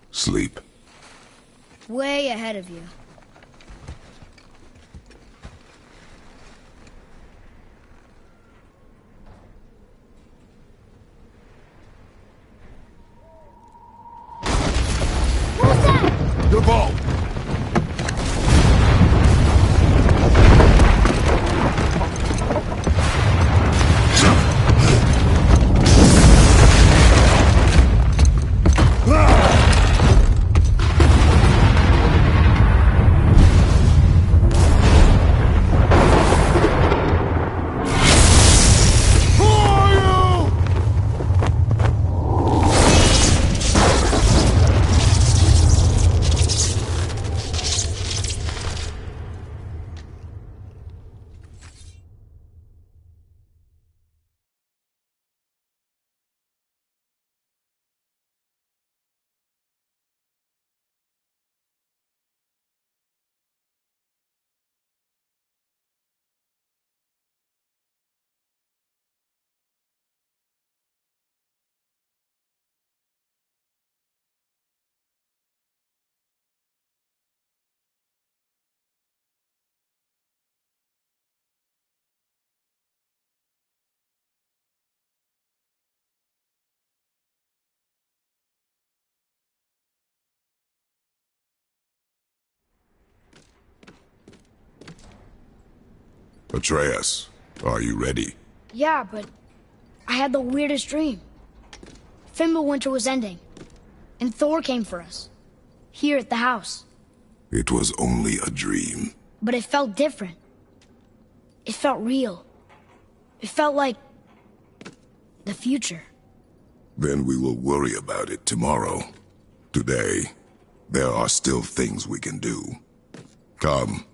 Sleep. Way ahead of you. The ball! Atreus, are you ready? Yeah, but I had the weirdest dream. Fimbulwinter was ending, and Thor came for us. Here at the house. It was only a dream. But it felt different. It felt real. It felt like the future. Then we will worry about it tomorrow. Today, there are still things we can do. Come.